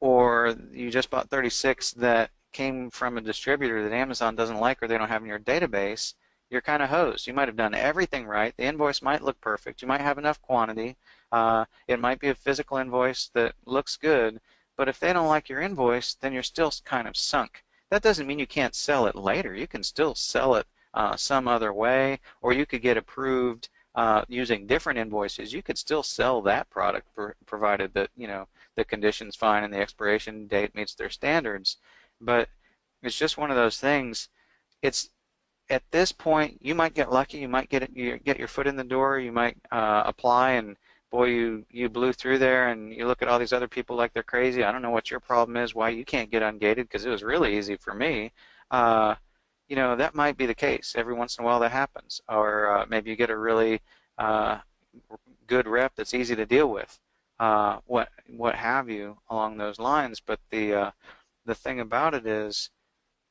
or you just bought 36 that came from a distributor that Amazon doesn't like or they don't have in your database, you're kind of hosed. You might have done everything right. The invoice might look perfect. You might have enough quantity. It might be a physical invoice that looks good, but if they don't like your invoice, then you're still kind of sunk. That doesn't mean you can't sell it later. You can still sell it some other way, or you could get approved using different invoices. You could still sell that product provided that the condition's fine and the expiration date meets their standards. But it's just one of those things. It's at this point, you might get lucky. You might get your foot in the door. You might apply, and boy, you blew through there. And you look at all these other people like they're crazy. I don't know what your problem is, why you can't get ungated, because it was really easy for me. That might be the case. Every once in a while that happens, or maybe you get a really good rep that's easy to deal with. What have you along those lines. But the thing about it is,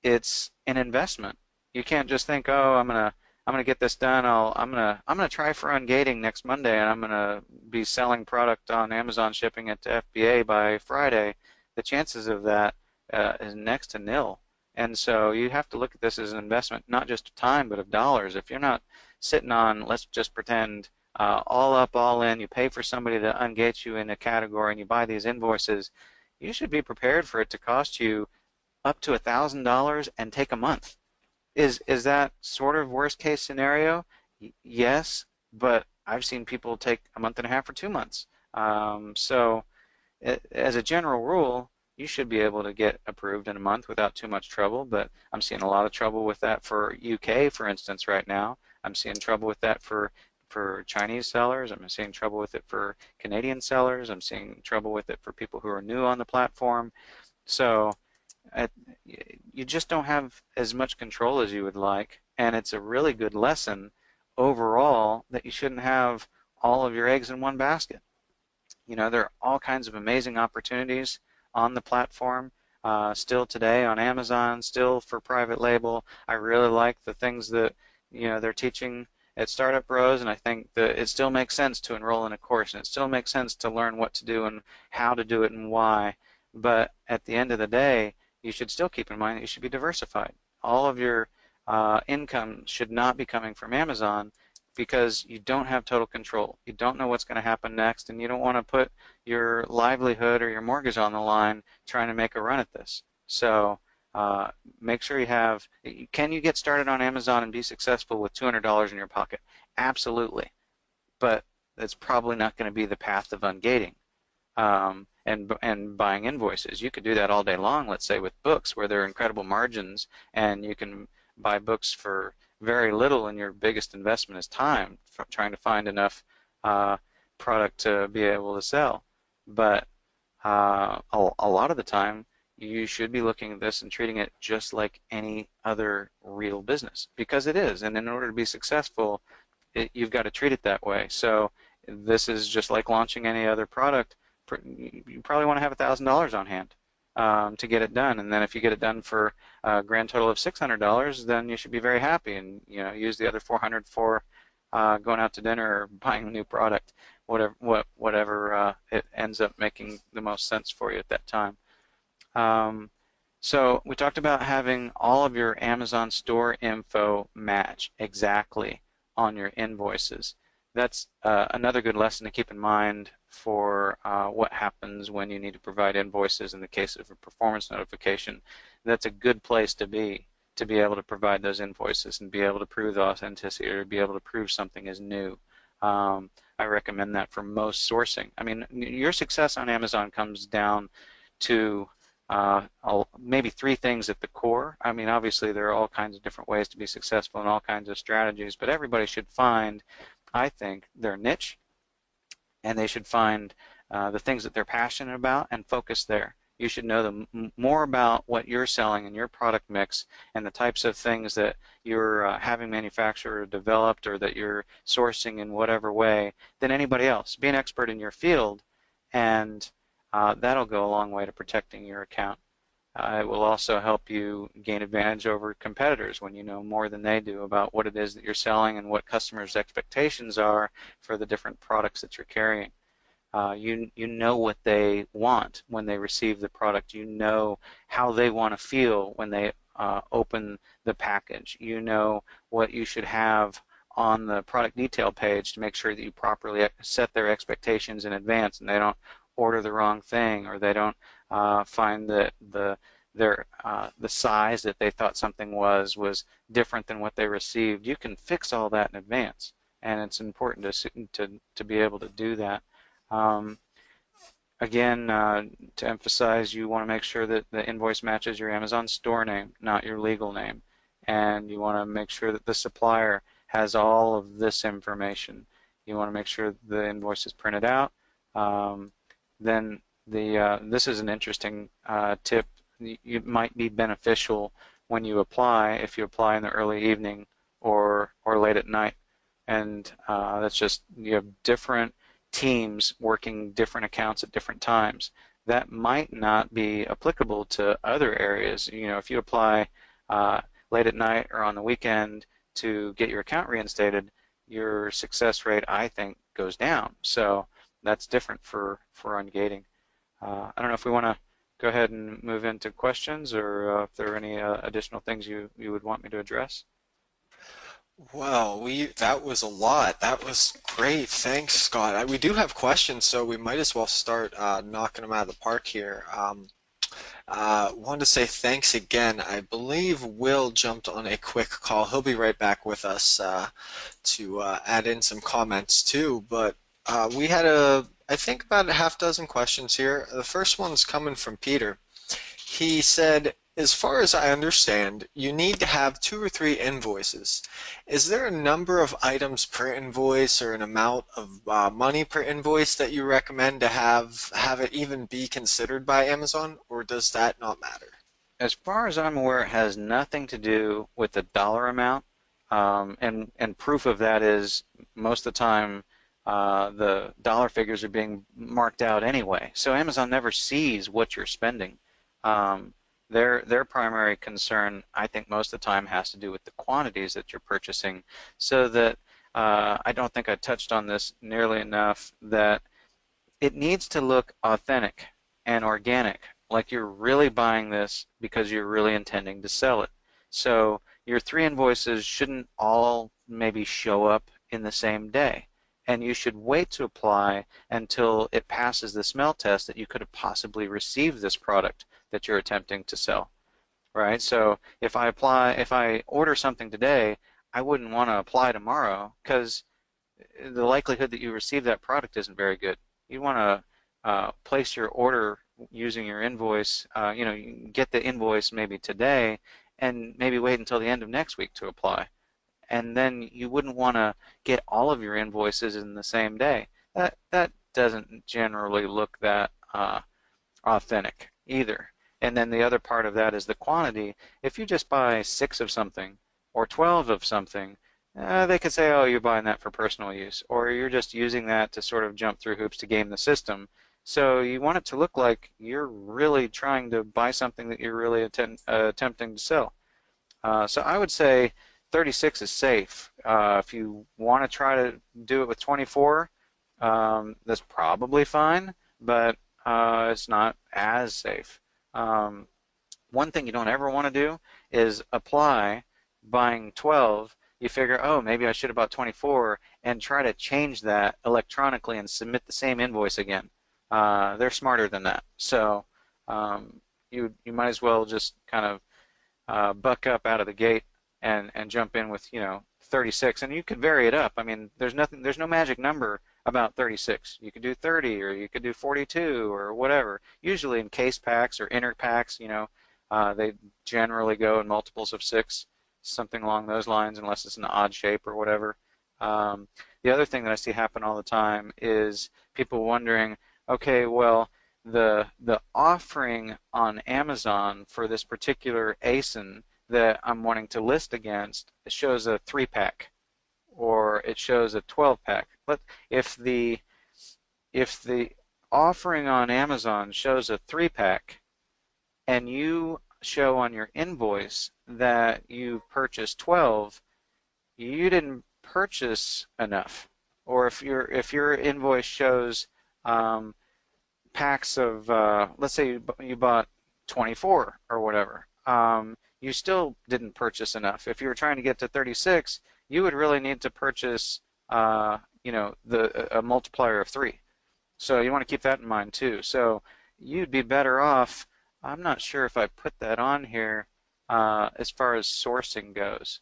it's an investment. You can't just think, oh, I'm gonna get this done. I'm gonna try for ungating next Monday, and I'm gonna be selling product on Amazon, shipping it to FBA by Friday. The chances of that is next to nil. And so you have to look at this as an investment, not just of time, but of dollars. If you're not sitting on, let's just pretend, all up, all in, you pay for somebody to ungate you in a category, and you buy these invoices, you should be prepared for it to cost you up to $1,000 and take a month. Is that sort of worst case scenario? Yes, but I've seen people take a month and a half or 2 months. So as a general rule, you should be able to get approved in a month without too much trouble, but I'm seeing a lot of trouble with that for UK, for instance, right now. I'm seeing trouble with that for Chinese sellers. I'm seeing trouble with it for Canadian sellers. I'm seeing trouble with it for people who are new on the platform. So you just don't have as much control as you would like, and it's a really good lesson overall that you shouldn't have all of your eggs in one basket. There are all kinds of amazing opportunities on the platform still today on Amazon, still for private label. I really like the things that they're teaching at Startupbros, and I think that it still makes sense to enroll in a course, and it still makes sense to learn what to do and how to do it and why. But at the end of the day, you should still keep in mind that you should be diversified. All of your income should not be coming from Amazon. because you don't have total control. You don't know what's going to happen next, and you don't want to put your livelihood or your mortgage on the line trying to make a run at this. So make sure you have, can you get started on Amazon and be successful with $200 in your pocket? Absolutely. But that's probably not going to be the path of ungating. And buying invoices. You could do that all day long, let's say with books where there are incredible margins, and you can buy books for very little, and your biggest investment is time, trying to find enough product to be able to sell. But a lot of the time, you should be looking at this and treating it just like any other real business, because it is. And in order to be successful, you've got to treat it that way. So this is just like launching any other product. You probably want to have $1,000 on hand to get it done, and then if you get it done for a grand total of $600, then you should be very happy, and use the other $400 for going out to dinner or buying a new product, whatever it ends up making the most sense for you at that time. So we talked about having all of your Amazon store info match exactly on your invoices. That's another good lesson to keep in mind for what happens when you need to provide invoices in the case of a performance notification. That's a good place to be able to provide those invoices and be able to prove the authenticity or be able to prove something is new. I recommend that for most sourcing. I mean, your success on Amazon comes down to maybe three things at the core. I mean, obviously there are all kinds of different ways to be successful and all kinds of strategies, but everybody should find, I think, their niche, and they should find the things that they're passionate about and focus there. You should know more about what you're selling and your product mix and the types of things that you're having manufactured or developed or that you're sourcing in whatever way than anybody else. Be an expert in your field, and that'll go a long way to protecting your account. It will also help you gain advantage over competitors when you know more than they do about what it is that you're selling and what customers' expectations are for the different products that you're carrying. You know what they want when they receive the product. You know how they want to feel when they open the package. You know what you should have on the product detail page to make sure that you properly set their expectations in advance and they don't order the wrong thing, or they don't find that the size that they thought something was different than what they received. You can fix all that in advance, and it's important to be able to do that. Again, to emphasize, you want to make sure that the invoice matches your Amazon store name, not your legal name, and you want to make sure that the supplier has all of this information. You want to make sure the invoice is printed out. Then this is an interesting tip. It might be beneficial when you apply, if you apply in the early evening or late at night, and that's just, you have different teams working different accounts at different times. That might not be applicable to other areas. If you apply late at night or on the weekend to get your account reinstated, your success rate, I think, goes down. So that's different for ungating. I don't know if we want to go ahead and move into questions, or if there are any additional things you would want me to address. Well, that was a lot. That was great. Thanks, Scott. We do have questions, so we might as well start knocking them out of the park here. Wanted to say thanks again. I believe Will jumped on a quick call. He'll be right back with us to add in some comments too. But we had I think about a half dozen questions here. The first one's coming from Peter. He said, as far as I understand, you need to have 2 or 3 invoices. Is there a number of items per invoice or an amount of money per invoice that you recommend to have it even be considered by Amazon, or does that not matter? As far as I'm aware, it has nothing to do with the dollar amount, and proof of that is most of the time the dollar figures are being marked out anyway. So Amazon never sees what you're spending. Their primary concern, I think, most of the time has to do with the quantities that you're purchasing. So that I don't think I touched on this nearly enough, that it needs to look authentic and organic, like you're really buying this because you're really intending to sell it. So your 3 invoices shouldn't all maybe show up in the same day. And you should wait to apply until it passes the smell test that you could have possibly received this product that you're attempting to sell, right? So if I order something today, I wouldn't want to apply tomorrow because the likelihood that you receive that product isn't very good. You want to place your order using your invoice. You can get the invoice maybe today and maybe wait until the end of next week to apply. And then you wouldn't want to get all of your invoices in the same day. That doesn't generally look that authentic either. And then the other part of that is the quantity. If you just buy 6 of something or 12 of something, they could say, oh, you're buying that for personal use, or you're just using that to sort of jump through hoops to game the system. So you want it to look like you're really trying to buy something that you're really attempting to sell. So I would say 36 is safe. If you want to try to do it with 24, that's probably fine, but it's not as safe. One thing you don't ever want to do is apply buying 12. You figure, oh, maybe I should have bought 24, and try to change that electronically and submit the same invoice again. They're smarter than that. So you might as well just kind of buck up out of the gate and jump in with 36, and you could vary it up. I mean, there's no magic number about 36. You could do 30, or you could do 42, or whatever. Usually in case packs or inner packs, they generally go in multiples of 6, something along those lines, unless it's an odd shape or whatever. The other thing that I see happen all the time is people wondering, okay, well, the offering on Amazon for this particular ASIN that I'm wanting to list against, it shows a 3-pack or it shows a 12-pack. But if the offering on Amazon shows a 3-pack and you show on your invoice that you purchased 12, you didn't purchase enough. Or if your invoice shows packs of, let's say you bought 24 or whatever, you still didn't purchase enough. If you were trying to get to 36, you would really need to purchase, a multiplier of 3. So you want to keep that in mind too. So you'd be better off. I'm not sure if I put that on here as far as sourcing goes.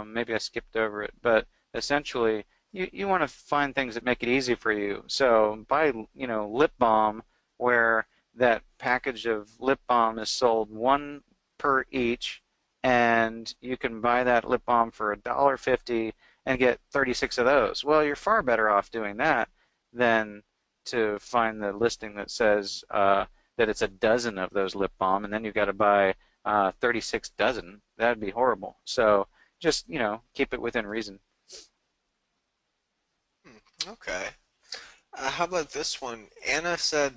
Maybe I skipped over it, but essentially you want to find things that make it easy for you. So buy lip balm where that package of lip balm is sold 1 per each, and you can buy that lip balm for $1.50 and get 36 of those. Well, you're far better off doing that than to find the listing that says that it's a dozen of those lip balm, and then you've got to buy 36 dozen. That'd be horrible. So just keep it within reason. Okay. How about this one? Anna said,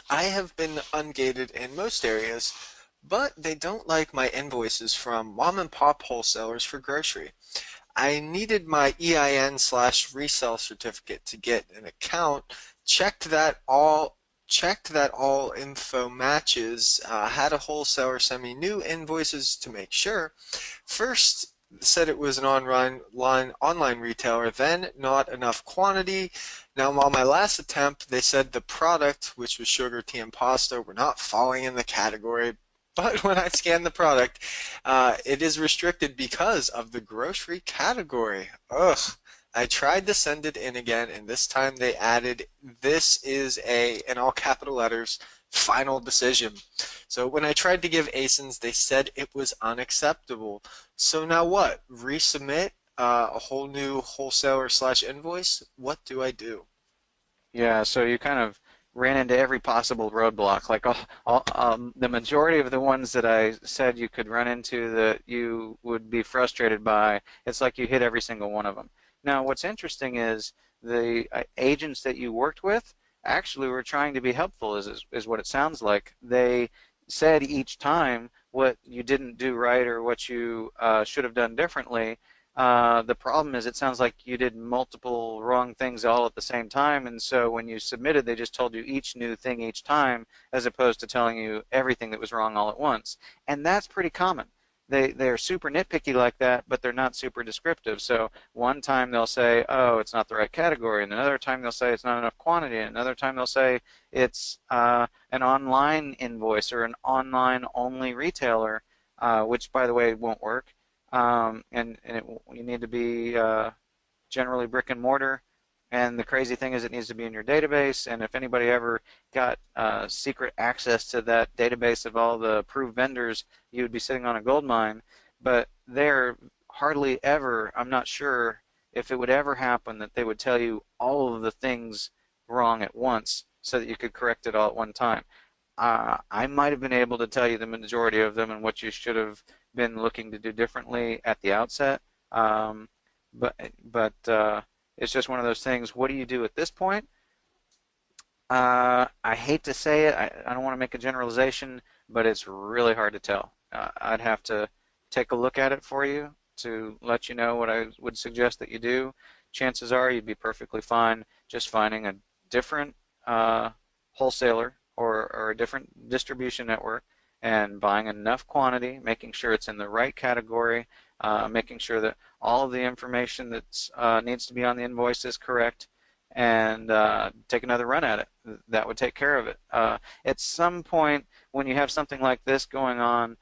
I have been ungated in most areas, but they don't like my invoices from mom and pop wholesalers for grocery. I needed my EIN/resell certificate to get an account, checked that all info matches, had a wholesaler send me new invoices to make sure. First said it was an online retailer, then not enough quantity. Now on my last attempt, they said the product, which was sugar, tea, and pasta, were not falling in the category. But when I scanned the product, it is restricted because of the grocery category. Ugh. I tried to send it in again, and this time they added, this is in all capital letters, final decision. So when I tried to give ASINs, they said it was unacceptable. So now what? Resubmit a whole new wholesaler/invoice? What do I do? Yeah, so you kind of ran into every possible roadblock. Like the majority of the ones that I said you could run into that you would be frustrated by, it's like you hit every single one of them. Now, what's interesting is the agents that you worked with actually were trying to be helpful, is what it sounds like. They said each time what you didn't do right or what you should have done differently. The problem is it sounds like you did multiple wrong things all at the same time, and so when you submitted, they just told you each new thing each time as opposed to telling you everything that was wrong all at once. And that's pretty common. they're super nitpicky like that, but they're not super descriptive. So one time they'll say, oh, it's not the right category, and another time they'll say it's not enough quantity, and another time they'll say it's an online invoice or an online only retailer, which by the way won't work. You need to be generally brick and mortar. And the crazy thing is it needs to be in your database, and if anybody ever got secret access to that database of all the approved vendors, you would be sitting on a gold mine. But they're hardly ever, I'm not sure if it would ever happen that they would tell you all of the things wrong at once so that you could correct it all at one time. I might have been able to tell you the majority of them and what you should have been looking to do differently at the outset. Um, but it's just one of those things. What do you do at this point? I hate to say it. I don't want to make a generalization, but it's really hard to tell. I'd have to take a look at it for you to let you know what I would suggest that you do. Chances are you'd be perfectly fine just finding a different wholesaler or a different distribution network and buying enough quantity, making sure it's in the right category, making sure that all of the information that needs to be on the invoice is correct, and take another run at it. That would take care of it. At some point, when you have something like this going on,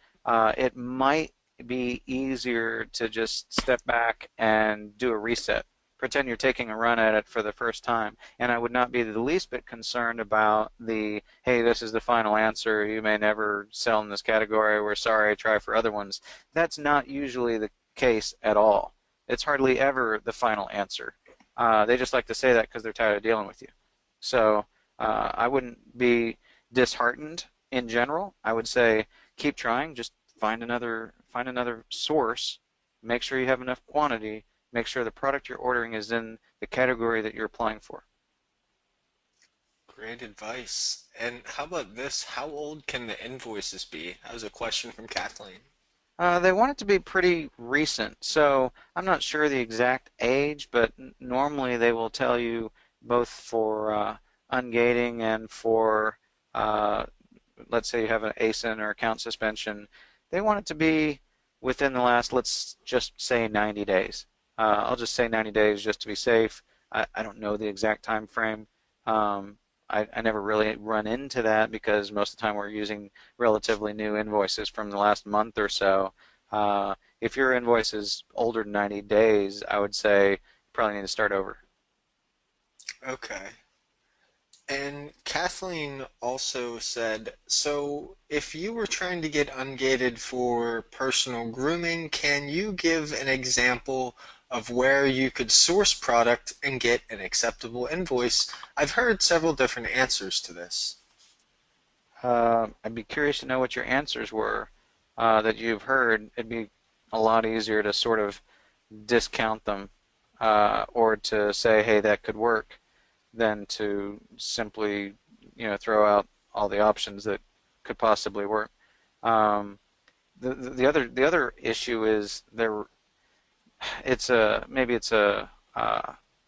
it might be easier to just step back and do a reset. Pretend you're taking a run at it for the first time. And I would not be the least bit concerned about the, hey, this is the final answer. You may never sell in this category. We're sorry. Try for other ones. That's not usually the case at all. It's hardly ever the final answer. They just like to say that because they're tired of dealing with you. So I wouldn't be disheartened in general. I would say keep trying. Just find another source. Make sure you have enough quantity. Make sure the product you're ordering is in the category that you're applying for. Great advice. And how about this? How old can the invoices be? That was a question from Kathleen. They want it to be pretty recent, so I'm not sure the exact age, but normally they will tell you both for ungating and for, let's say you have an ASIN or account suspension, they want it to be within the last, let's just say 90 days. I'll just say 90 days just to be safe. I don't know the exact time frame. I never really run into that because most of the time we're using relatively new invoices from the last month or so. If your invoice is older than 90 days, I would say you probably need to start over. Okay. And Kathleen also said, so if you were trying to get ungated for personal grooming, can you give an example of where you could source product and get an acceptable invoice? I've heard several different answers to this. I'd be curious to know what your answers were that you've heard. It'd be a lot easier to sort of discount them or to say, hey, that could work, than to simply, throw out all the options that could possibly work. The other issue is maybe it's a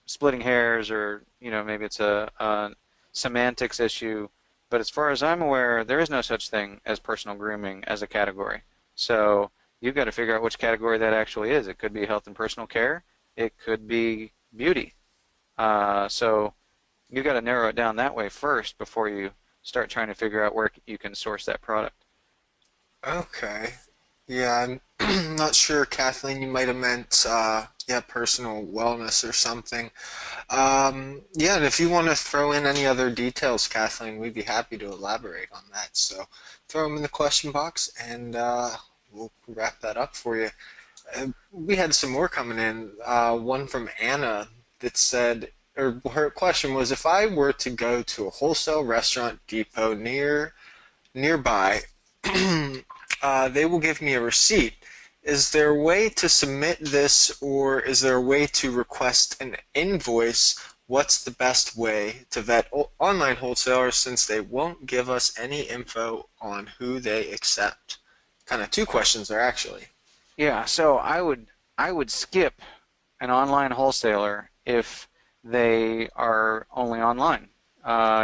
splitting hairs, or maybe it's a semantics issue. But as far as I'm aware, there is no such thing as personal grooming as a category. So you've got to figure out which category that actually is. It could be health and personal care. It could be beauty. So you've got to narrow it down that way first before you start trying to figure out where you can source that product. Okay. Yeah, I'm not sure, Kathleen, you might have meant, personal wellness or something. Yeah, and if you want to throw in any other details, Kathleen, we'd be happy to elaborate on that. So throw them in the question box and we'll wrap that up for you. We had some more coming in. One from Anna that said, or her question was, if I were to go to a wholesale restaurant depot nearby, they will give me a receipt. Is there a way to submit this, or is there a way to request an invoice? What's the best way to vet online wholesalers since they won't give us any info on who they accept? Kind of two questions there, actually. Yeah, so I would skip an online wholesaler if they are only online.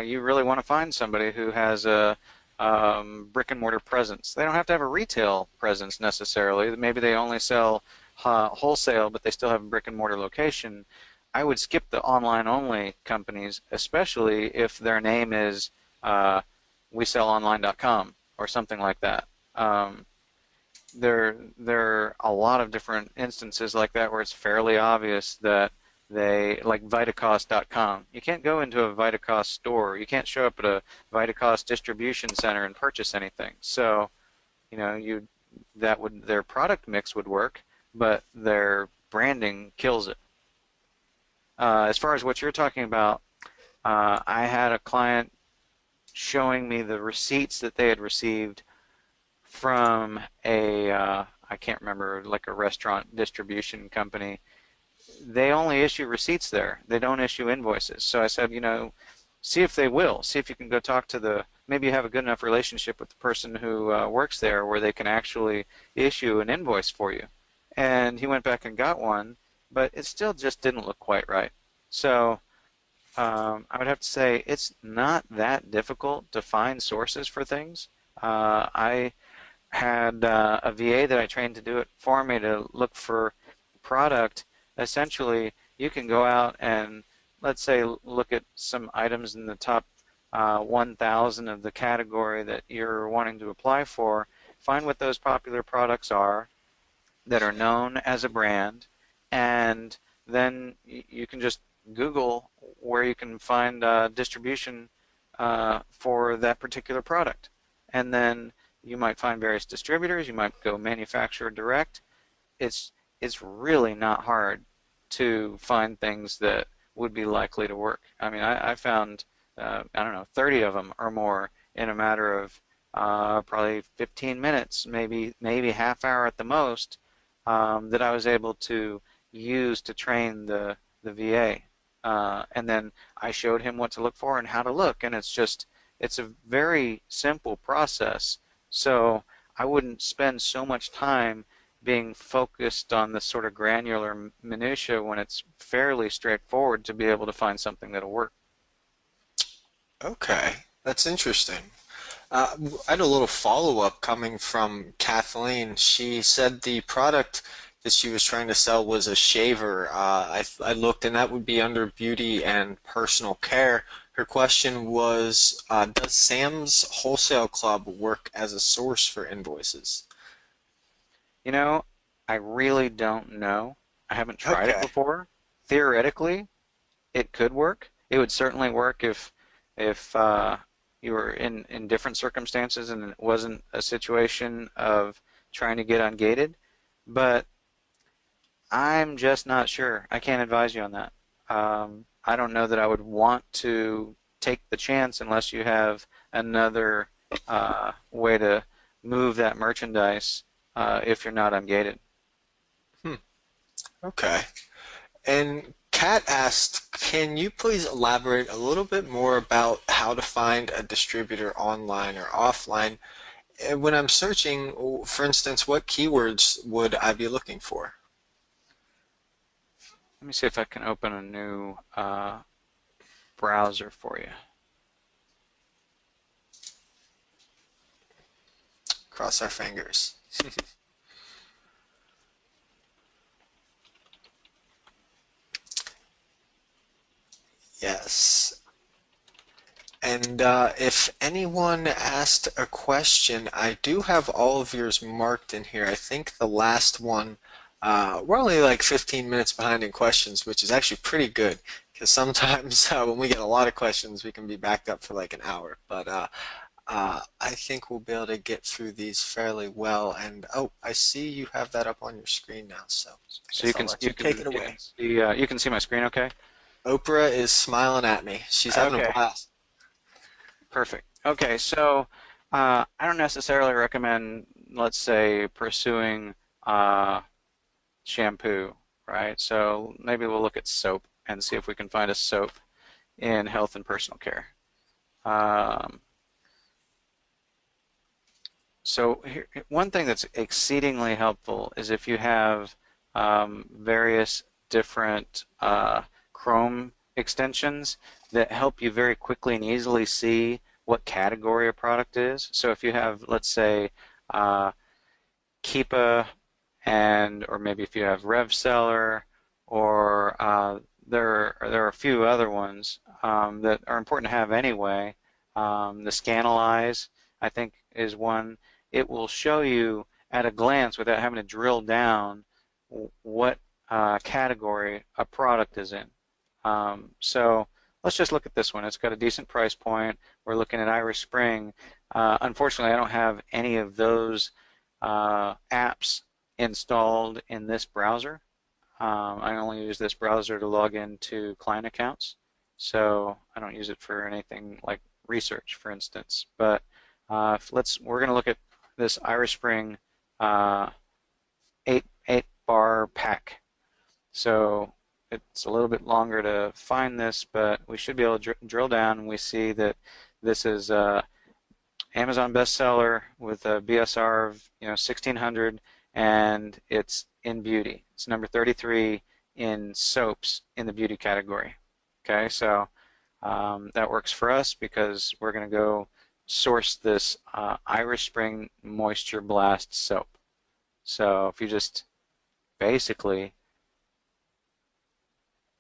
You really want to find somebody who has a brick and mortar presence. They don't have to have a retail presence necessarily. Maybe they only sell wholesale, but they still have a brick and mortar location. I would skip the online only companies, especially if their name is WeSellOnline.com or something like that. There are a lot of different instances like that where it's fairly obvious that they, like Vitacost.com. You can't go into a Vitacost store. You can't show up at a Vitacost distribution center and purchase anything. So, their product mix would work, but their branding kills it. As far as what you're talking about, I had a client showing me the receipts that they had received from I can't remember, like a restaurant distribution company. They only issue receipts there. They don't issue invoices. So I said, see if they will. See if you can go talk to maybe you have a good enough relationship with the person who works there where they can actually issue an invoice for you. And he went back and got one, but it still just didn't look quite right. So I would have to say it's not that difficult to find sources for things. I had a VA that I trained to do it for me to look for product. Essentially, you can go out and, let's say, look at some items in the top 1,000 of the category that you're wanting to apply for, find what those popular products are that are known as a brand, and then you can just Google where you can find distribution for that particular product. And then you might find various distributors, you might go manufacturer direct. It's really not hard to find things that would be likely to work. I mean, I found, I don't know, 30 of them or more in a matter of probably 15 minutes, maybe half hour at the most, that I was able to use to train the VA. And then I showed him what to look for and how to look, and it's a very simple process. So I wouldn't spend so much time being focused on this sort of granular minutia when it's fairly straightforward to be able to find something that'll work. Okay, that's interesting. I had a little follow-up coming from Kathleen. She said the product that she was trying to sell was a shaver. I looked, and that would be under beauty and personal care. Her question was, does Sam's Wholesale Club work as a source for invoices? I really don't know. I haven't tried it Okay. before. Theoretically, it could work. It would certainly work if you were in different circumstances and it wasn't a situation of trying to get ungated. But I'm just not sure. I can't advise you on that. I don't know that I would want to take the chance unless you have another way to move that merchandise if you're not ungated. Hmm. Okay. And Kat asked, can you please elaborate a little bit more about how to find a distributor online or offline? When I'm searching, for instance, what keywords would I be looking for? Let me see if I can open a new browser for you. Cross our fingers. Yes. And if anyone asked a question, I do have all of yours marked in here. I think the last one, we're only like 15 minutes behind in questions, which is actually pretty good because sometimes when we get a lot of questions, we can be backed up for like an hour. But I think we'll be able to get through these fairly well. And oh, I see you have that up on your screen now, so I So guess I'll let you take it away. you can see my screen, okay? Oprah is smiling at me. She's having a Okay, blast. perfect. Okay, so I don't necessarily recommend, let's say, pursuing shampoo, right? So maybe we'll look at soap and see if we can find a soap in health and personal care. Um, So here, one thing that's exceedingly helpful is if you have various different Chrome extensions that help you very quickly and easily see what category a product is. So if you have, let's say, uh, Keepa, or maybe if you have RevSeller, or there are a few other ones that are important to have anyway. The Scanalyze, I think, is one. It will show you at a glance without having to drill down what category a product is in. So let's just look at this one. It's got a decent price point. We're looking at Irish Spring. Unfortunately, I don't have any of those apps installed in this browser. I only use this browser to log into client accounts, so I don't use it for anything like research, for instance. But we're going to look at this Irish Spring 8 bar pack. So it's a little bit longer to find this, but we should be able to drill down, and we see that this is Amazon bestseller with a BSR of 1600, and it's in beauty. It's number 33 in soaps in the beauty category. Okay, so that works for us because we're going to go source this Irish Spring Moisture Blast soap. So if you just basically,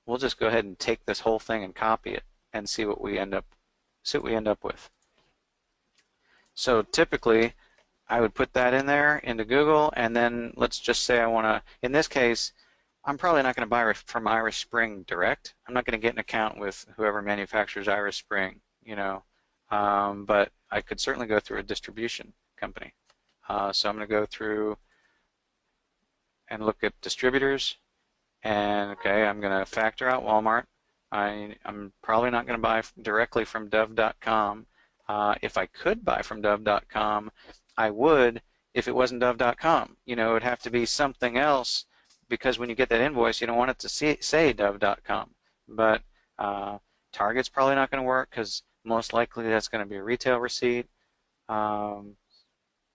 we'll just go ahead and take this whole thing and copy it and see what we end up with. So typically, I would put that in there into Google, and then let's just say I want to, in this case, I'm probably not going to buy from Irish Spring direct. I'm not going to get an account with whoever manufactures Irish Spring, but I could certainly go through a distribution company. So I'm going to go through and look at distributors, and okay, I'm going to factor out Walmart. I'm probably not going to buy directly from Dove.com. If I could buy from Dove.com, I would if it wasn't Dove.com. It would have to be something else, because when you get that invoice, you don't want it to say Dove.com. But Target's probably not going to work, because most likely that's going to be a retail receipt. Of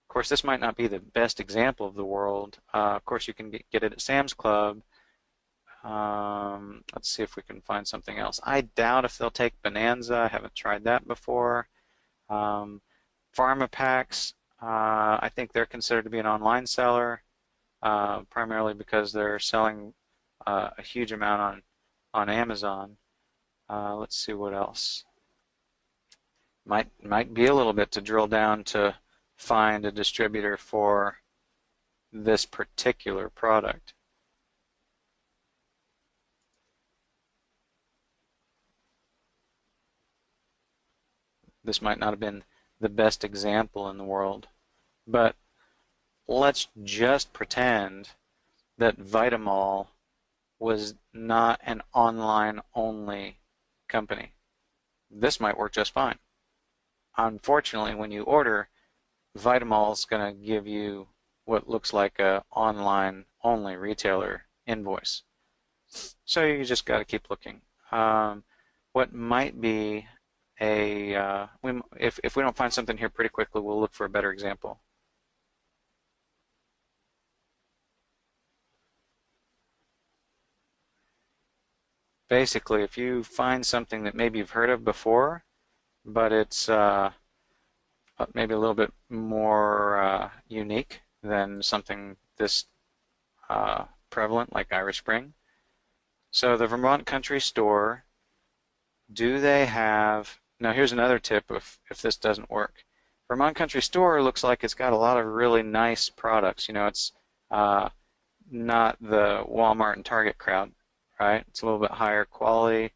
course, this might not be the best example of the world. Of course, you can get it at Sam's Club. Let's see if we can find something else. I doubt if they'll take Bonanza. I haven't tried that before. Pharma Packs, I think they're considered to be an online seller, primarily because they're selling a huge amount on Amazon. Let's see what else. Might be a little bit to drill down to find a distributor for this particular product. This might not have been the best example in the world, but let's just pretend that Vitamol was not an online-only company. This might work just fine. Unfortunately, when you order, Vitamol is going to give you what looks like a online-only retailer invoice. So you just got to keep looking. What might be if we don't find something here pretty quickly, we'll look for a better example. Basically, if you find something that maybe you've heard of before, but it's maybe a little bit more unique than something this prevalent like Irish Spring. So the Vermont Country Store, do they have, now here's another tip if this doesn't work. Vermont Country Store looks like it's got a lot of really nice products. It's not the Walmart and Target crowd, right? It's a little bit higher quality.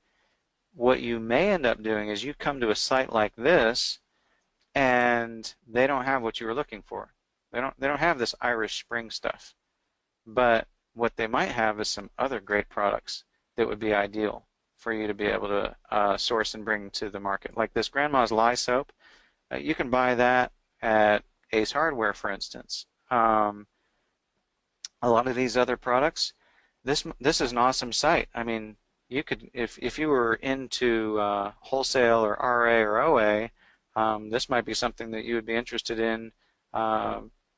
What you may end up doing is you come to a site like this, and they don't have what you were looking for. They don't have this Irish Spring stuff. But what they might have is some other great products that would be ideal for you to be able to source and bring to the market. Like this Grandma's Lye soap, you can buy that at Ace Hardware, for instance. A lot of these other products, this is an awesome site. I mean, you could, if you were into wholesale or RA or OA, this might be something that you would be interested in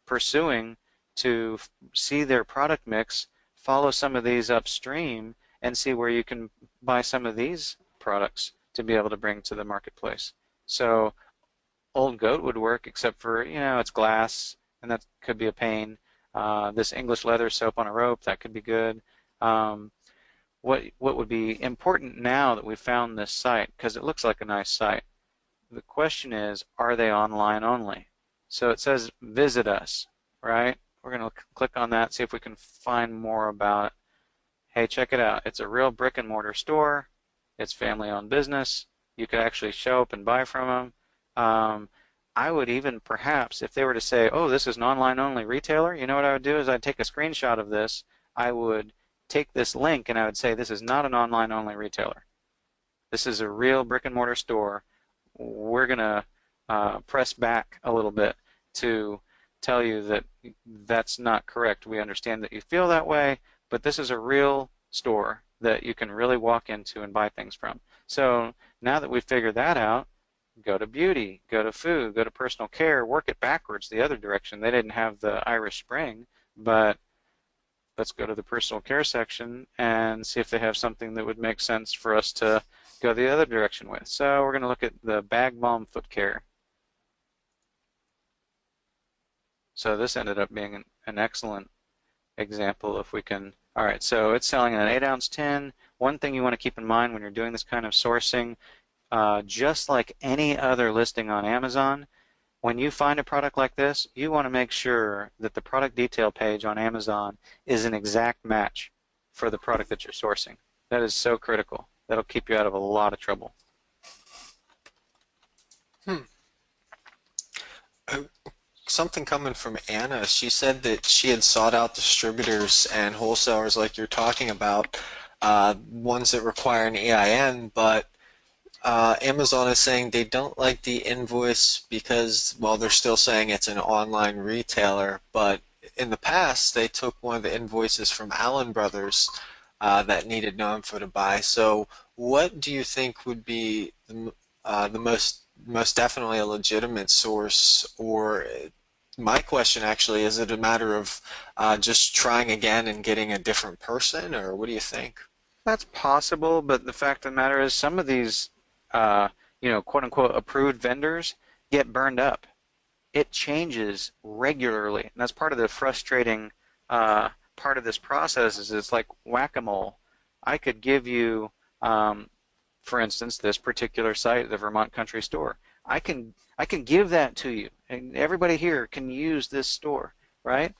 pursuing to see their product mix, follow some of these upstream, and see where you can buy some of these products to be able to bring to the marketplace. So old goat would work, except for, it's glass, and that could be a pain. This English leather soap on a rope, that could be good. Um, what would be important now that we found this site, because it looks like a nice site, the question is, are they online only? So it says visit us, right? We're going to click on that, see if we can find more about it. Hey, check it out. It's a real brick and mortar store. It's family-owned business. You could actually show up and buy from them. I would even perhaps, if they were to say, oh, this is an online-only retailer, you know what I would do is I'd take a screenshot of this. I would take this link and I would say, this is not an online-only retailer. This is a real brick and mortar store. We're going to press back a little bit to tell you that that's not correct. We understand that you feel that way, but this is a real store that you can really walk into and buy things from. So now that we've figured that out, go to beauty, go to food, go to personal care, work it backwards the other direction. They didn't have the Irish Spring, but let's go to the personal care section and see if they have something that would make sense for us to go the other direction with. So we're going to look at the Bag Balm Foot Care. So this ended up being an excellent example if we can. All right, so it's selling in an 8-ounce tin. One thing you want to keep in mind when you're doing this kind of sourcing, just like any other listing on Amazon, when you find a product like this, you want to make sure that the product detail page on Amazon is an exact match for the product that you're sourcing. That is so critical. That'll keep you out of a lot of trouble. Something coming from Anna. She said that she had sought out distributors and wholesalers like you're talking about, ones that require an EIN, but Amazon is saying they don't like the invoice because, well, they're still saying it's an online retailer, but in the past they took one of the invoices from Allen Brothers that needed no info to buy. So what do you think would be the most definitely a legitimate source? Or my question actually, is it a matter of just trying again and getting a different person, or what do you think? That's possible, but the fact of the matter is some of these quote unquote approved vendors get burned up. It changes regularly, and that's part of the frustrating part of this process. Is it's like whack-a-mole. I could give you, for instance, this particular site, the Vermont Country Store. I can give that to you, and everybody here can use this store, right?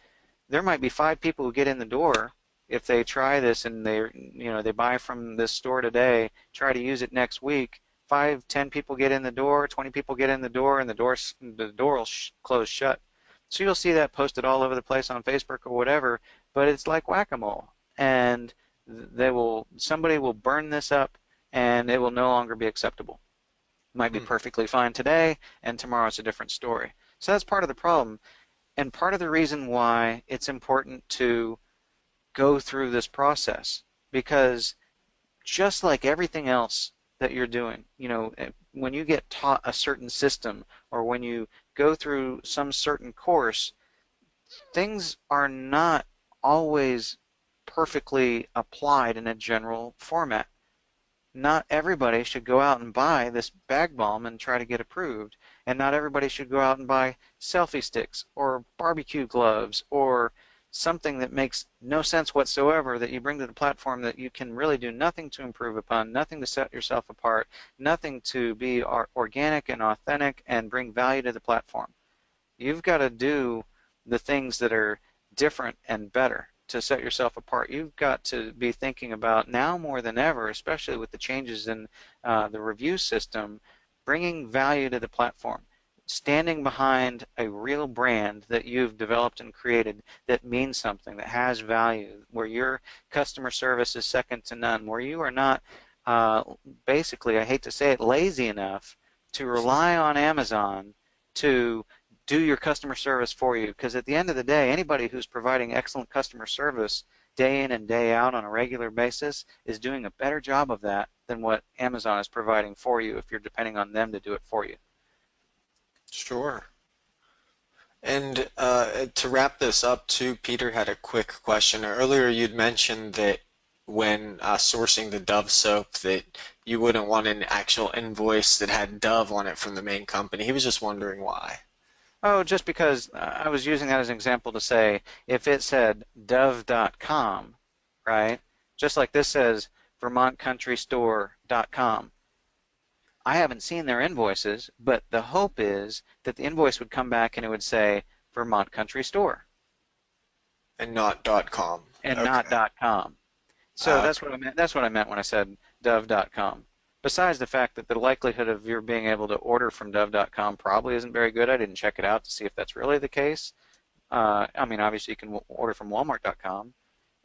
There might be 5 people who get in the door. If they try this and they buy from this store today, try to use it next week, 5, 10 people get in the door, 20 people get in the door, and the door will close shut. So you'll see that posted all over the place on Facebook or whatever, but it's like whack-a-mole, and somebody will burn this up, and it will no longer be acceptable. It might be perfectly fine today, and tomorrow it's a different story. So that's part of the problem, and part of the reason why it's important to go through this process, because just like everything else that you're doing, when you get taught a certain system or when you go through some certain course, things are not always perfectly applied in a general format. Not everybody should go out and buy this bag balm and try to get approved, and not everybody should go out and buy selfie sticks or barbecue gloves or something that makes no sense whatsoever that you bring to the platform that you can really do nothing to improve upon, nothing to set yourself apart, nothing to be organic and authentic and bring value to the platform. You've got to do the things that are different and better to set yourself apart. You've got to be thinking about, now more than ever, especially with the changes in the review system, bringing value to the platform. Standing behind a real brand that you've developed and created that means something, that has value, where your customer service is second to none, where you are not basically, I hate to say it, lazy enough to rely on Amazon to do your customer service for you. Because at the end of the day, anybody who's providing excellent customer service day in and day out on a regular basis is doing a better job of that than what Amazon is providing for you if you're depending on them to do it for you. Sure. And to wrap this up too, Peter had a quick question. Earlier you'd mentioned that when sourcing the Dove soap that you wouldn't want an actual invoice that had Dove on it from the main company. He was just wondering why. Oh, just because I was using that as an example to say if it said dove.com, right? Just like this says vermontcountrystore.com. I haven't seen their invoices, but the hope is that the invoice would come back and it would say Vermont Country Store And not .com. and not Okay. .com. So that's Okay. what I meant. That's what I meant when I said dove.com. Besides the fact that the likelihood of your being able to order from dove.com probably isn't very good. I didn't check it out to see if that's really the case. I mean, obviously you can order from walmart.com,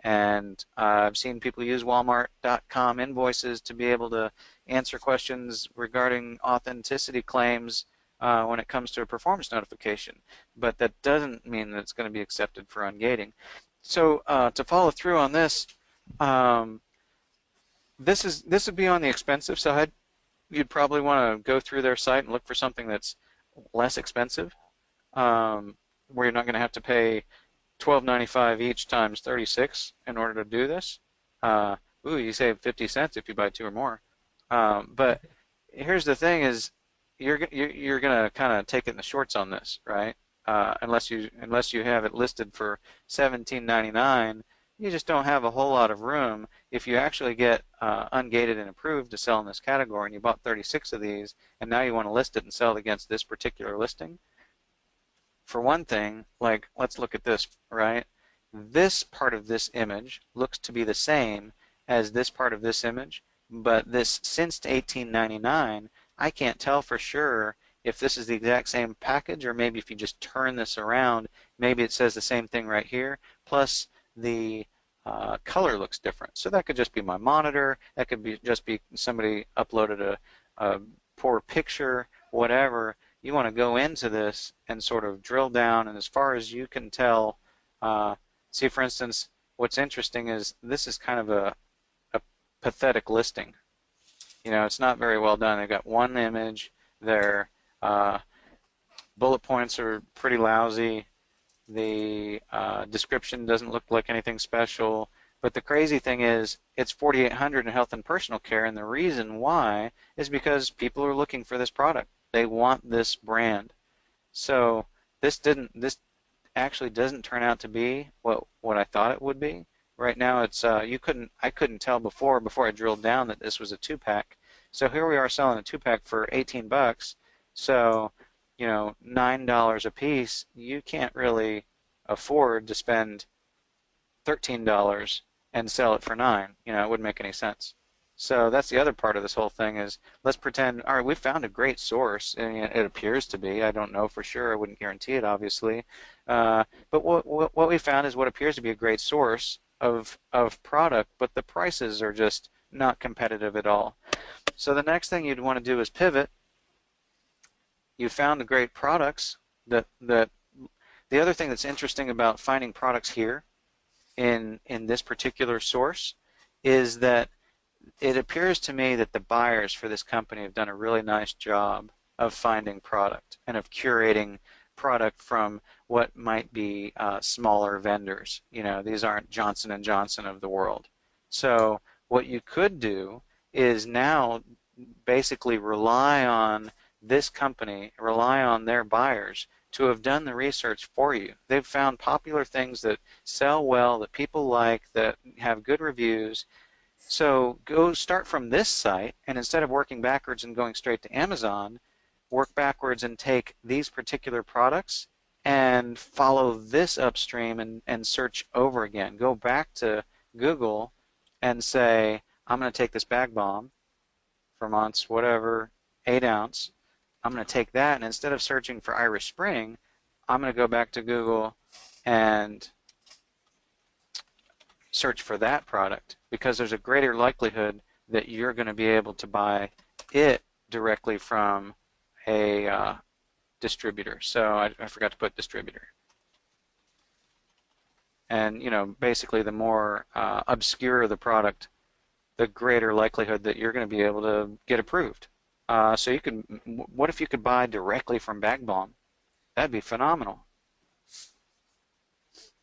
and I've seen people use walmart.com invoices to be able to answer questions regarding authenticity claims when it comes to a performance notification. But that doesn't mean that it's going to be accepted for ungating. So to follow through on this, um, this would be on the expensive side. You'd probably want to go through their site and look for something that's less expensive, where you're not going to have to pay $12.95 each times 36 in order to do this. Uh, you save 50 cents if you buy two or more. But here's the thing: is you're going to kind of take it in the shorts on this, right? Unless you have it listed for $17.99, you just don't have a whole lot of room. If you actually get ungated and approved to sell in this category, and you bought 36 of these, and now you want to list it and sell it against this particular listing, for one thing, like let's look at this, right? This part of this image looks to be the same as this part of this image, but this since 1899, I can't tell for sure if this is the exact same package, or maybe if you just turn this around, maybe it says the same thing right here, plus the color looks different. So that could just be my monitor, that could be just be somebody uploaded a poor picture, whatever. You want to go into this and sort of drill down, and as far as you can tell, see, for instance, what's interesting is this is kind of a pathetic listing. You know, it's not very well done. They've got one image. Their bullet points are pretty lousy. The description doesn't look like anything special. But the crazy thing is, it's 4,800 in health and personal care, and the reason why is because people are looking for this product. They want this brand. So this actually doesn't turn out to be what I thought it would be. Right now, it's I couldn't tell before I drilled down that this was a 2-pack. So here we are selling a 2-pack for 18 bucks. So, you know, $9 a piece. You can't really afford to spend $13 and sell it for 9. You know, it wouldn't make any sense. So that's the other part of this whole thing is, let's pretend, all right, we found a great source, and it appears to be. I don't know for sure. I wouldn't guarantee it, obviously. But what we found is what appears to be a great source of product, but the prices are just not competitive at all. So the next thing you'd want to do is pivot. You found the great products. The other thing that's interesting about finding products here in this particular source is that it appears to me that the buyers for this company have done a really nice job of finding product and of curating product from what might be smaller vendors. You know, these aren't Johnson & Johnson of the world. So what you could do is now basically rely on this company, rely on their buyers to have done the research for you. They've found popular things that sell well, that people like, that have good reviews. So go start from this site, and instead of working backwards and going straight to Amazon, work backwards and take these particular products and follow this upstream and search over again. Go back to Google and say, I'm going to take this bag bomb, Vermont's whatever, 8 ounce. I'm going to take that, and instead of searching for Irish Spring, I'm going to go back to Google and search for that product, because there's a greater likelihood that you're going to be able to buy it directly from a distributor. So I forgot to put distributor. And, you know, basically the more obscure the product, the greater likelihood that you're going to be able to get approved. So you could, what if you could buy directly from Bag Bomb? That'd be phenomenal.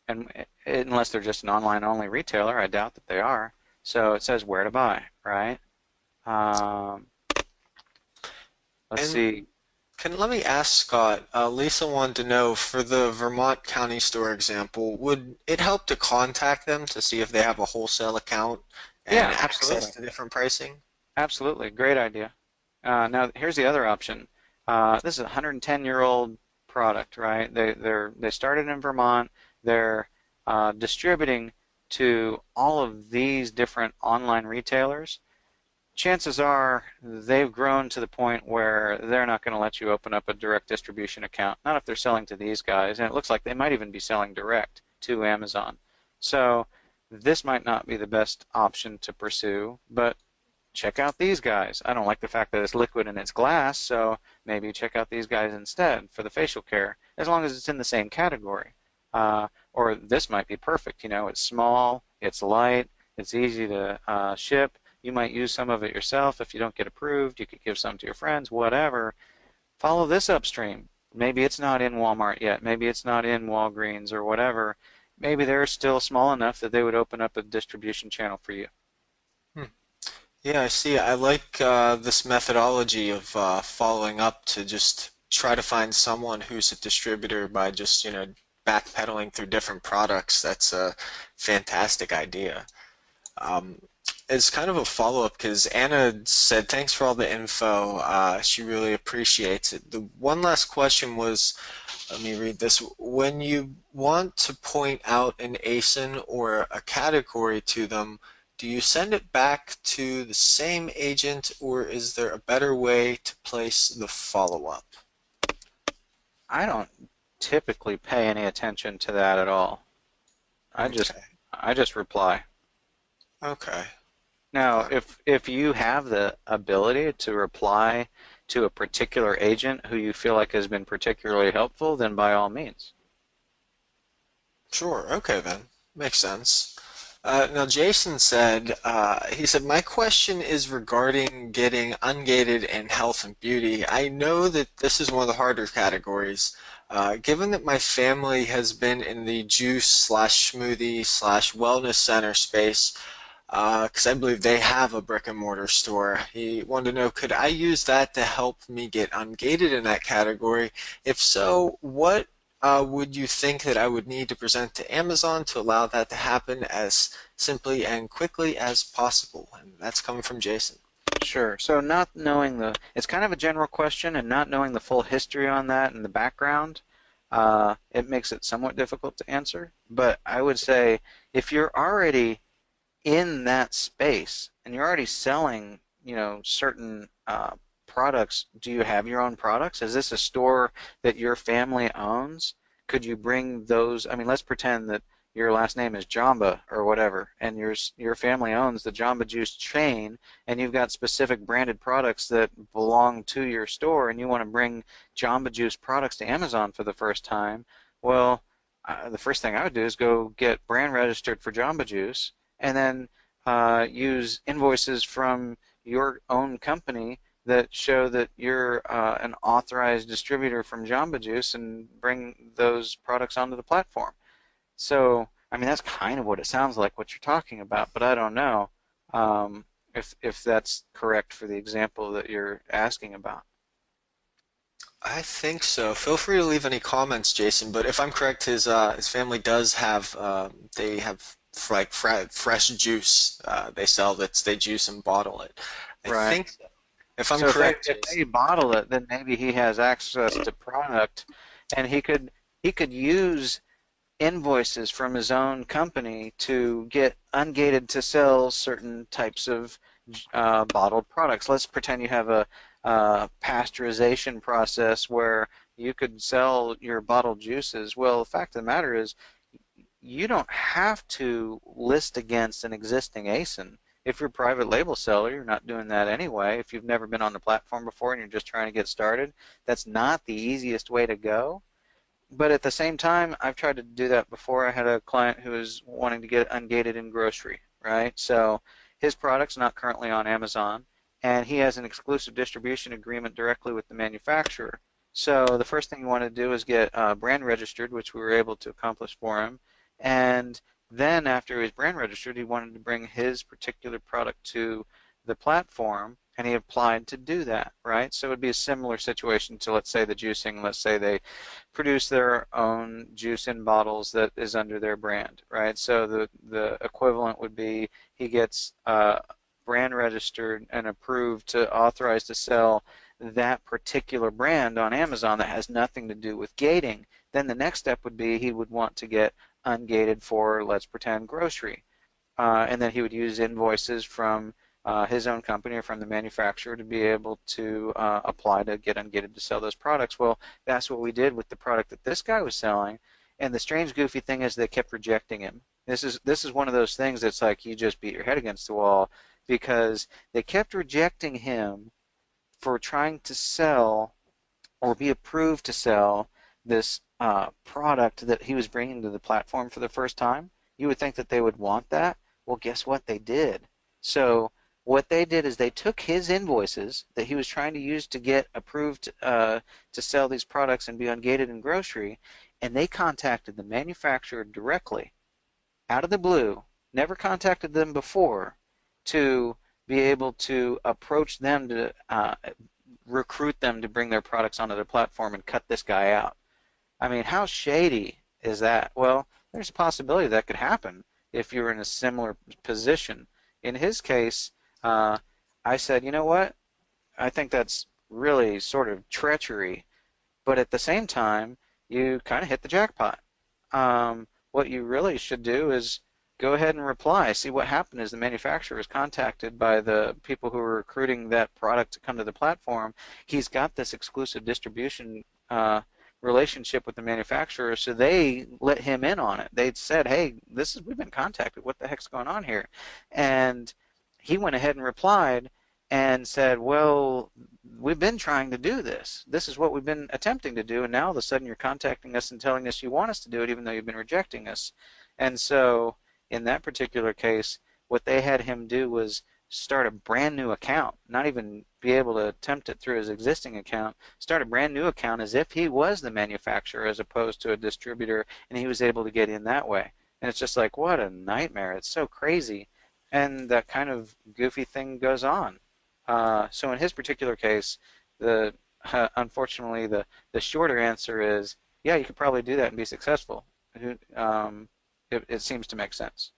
And unless they're just an online-only retailer, I doubt that they are. So it says where to buy, right? Um, let's And see. let me ask Scott, Lisa wanted to know for the Vermont County Store example, would it help to contact them to see if they have a wholesale account and Yeah, access absolutely. to different pricing? Absolutely. Great idea. Now, here's the other option. This is a 110-year-old product, right? They started in Vermont. They're distributing to all of these different online retailers. Chances are they've grown to the point where they're not going to let you open up a direct distribution account. Not if they're selling to these guys, and it looks like they might even be selling direct to Amazon. So this might not be the best option to pursue, but check out these guys. I don't like the fact that it's liquid and it's glass, so maybe check out these guys instead for the facial care, as long as it's in the same category. Or this might be perfect. It's small, it's light, it's easy to ship. You might use some of it yourself. If you don't get approved, you could give some to your friends, whatever. Follow this upstream. Maybe it's not in Walmart yet. Maybe it's not in Walgreens or whatever. Maybe they're still small enough that they would open up a distribution channel for you. Hmm. Yeah, I see. I like this methodology of following up to just try to find someone who's a distributor by just, backpedaling through different products. That's a fantastic idea. Um, it's kind of a follow-up because Anna said, thanks for all the info. She really appreciates it. The one last question was, let me read this. When you want to point out an ASIN or a category to them, do you send it back to the same agent or is there a better way to place the follow-up? I don't typically pay any attention to that at all. I just Okay. I just reply. Okay. Now, Fine. if you have the ability to reply to a particular agent who you feel like has been particularly helpful, then by all means. Sure. Okay then. Makes sense. Now, Jason said, he said, my question is regarding getting ungated in health and beauty. I know that this is one of the harder categories. Given that my family has been in the juice slash smoothie slash wellness center space, because I believe they have a brick and mortar store, he wanted to know, could I use that to help me get ungated in that category? If so, what would you think that I would need to present to Amazon to allow that to happen as simply and quickly as possible? And that's coming from Jason. Sure. So not knowing it's kind of a general question, and not knowing the full history on that and the background, it makes it somewhat difficult to answer. But I would say if you're already in that space and you're already selling, certain products, do you have your own products? Is this a store that your family owns? Could you bring those? I mean, let's pretend that your last name is Jamba or whatever, and your family owns the Jamba Juice chain, and you've got specific branded products that belong to your store, and you want to bring Jamba Juice products to Amazon for the first time. Well, the first thing I would do is go get brand registered for Jamba Juice, and then use invoices from your own company that show that you're an authorized distributor from Jamba Juice, and bring those products onto the platform. So, I mean, that's kind of what it sounds like what you're talking about, but I don't know if that's correct for the example that you're asking about. I think so. Feel free to leave any comments, Jason. But if I'm correct, his family does have they have fresh juice. They sell that they juice and bottle it. I Right. think so. If I'm So if they correct, if Jason. they bottle it, then maybe he has access to product, and he could use invoices from his own company to get ungated to sell certain types of bottled products. Let's pretend you have a pasteurization process where you could sell your bottled juices. Well, the fact of the matter is, you don't have to list against an existing ASIN. If you're a private label seller, you're not doing that anyway. If you've never been on the platform before and you're just trying to get started, that's not the easiest way to go. But at the same time, I've tried to do that before. I had a client who was wanting to get ungated in grocery, right? So his product's not currently on Amazon, and he has an exclusive distribution agreement directly with the manufacturer. So the first thing you want to do is get brand registered, which we were able to accomplish for him, and Then after he was brand registered, he wanted to bring his particular product to the platform, and he applied to do that, right? So it would be a similar situation to, let's say, the juicing. Let's say they produce their own juice in bottles that is under their brand, right? So the equivalent would be he gets brand registered and approved to authorize to sell that particular brand on Amazon that has nothing to do with gating. Then the next step would be he would want to get ungated for, let's pretend, grocery. And then he would use invoices from his own company or from the manufacturer to be able to apply to get ungated to sell those products. Well, that's what we did with the product that this guy was selling. And the strange, goofy thing is they kept rejecting him. This is one of those things that's like you just beat your head against the wall because they kept rejecting him for trying to sell or be approved to sell this product that he was bringing to the platform for the first time. You would think that they would want that. Well, guess what they did? So what they did is they took his invoices that he was trying to use to get approved to sell these products and be ungated in grocery, and they contacted the manufacturer directly, out of the blue, never contacted them before, to be able to approach them to recruit them to bring their products onto their platform and cut this guy out. I mean, how shady is that? Well, there's a possibility that could happen if you're in a similar position. In his case, I said, you know what? I think that's really sort of treachery, but at the same time, you kind of hit the jackpot. What you really should do is go ahead and reply. See, what happened is the manufacturer was contacted by the people who were recruiting that product to come to the platform. He's got this exclusive distribution relationship with the manufacturer, so they let him in on it. They'd said, hey, we've been contacted. What the heck's going on here? And he went ahead and replied and said, well, we've been trying to do this. This is what we've been attempting to do, and now all of a sudden you're contacting us and telling us you want us to do it even though you've been rejecting us. And so in that particular case, what they had him do was start a brand new account, not even be able to attempt it through his existing account, start a brand new account as if he was the manufacturer as opposed to a distributor, and he was able to get in that way. And it's just like, what a nightmare. It's so crazy. And that kind of goofy thing goes on. So in his particular case, unfortunately, the shorter answer is, yeah, you could probably do that and be successful. It seems to make sense.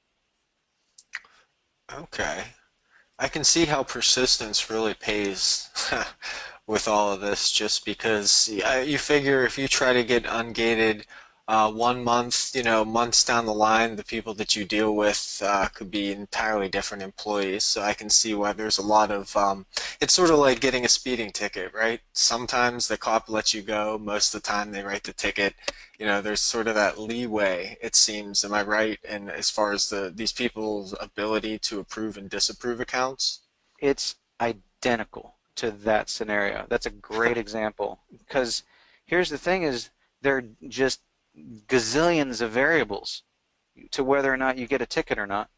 Okay. I can see how persistence really pays with all of this, just because you figure if you try to get ungated 1 month, months down the line, the people that you deal with could be entirely different employees. So I can see why there's a lot of, it's sort of like getting a speeding ticket, right? Sometimes the cop lets you go, most of the time they write the ticket. There's sort of that leeway, it seems. Am I right? And as far as these people's ability to approve and disapprove accounts? It's identical to that scenario. That's a great example, because here's the thing is there are just gazillions of variables to whether or not you get a ticket or not.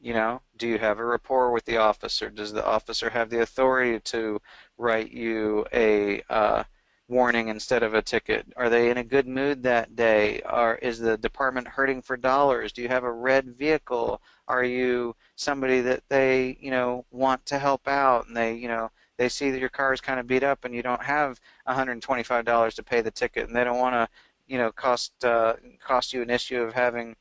Do you have a rapport with the officer? Does the officer have the authority to write you a warning instead of a ticket? Are they in a good mood that day? Is the department hurting for dollars? Do you have a red vehicle? Are you somebody that they, want to help out, and they see that your car is kind of beat up and you don't have $125 to pay the ticket, and they don't want to, cost you an issue of having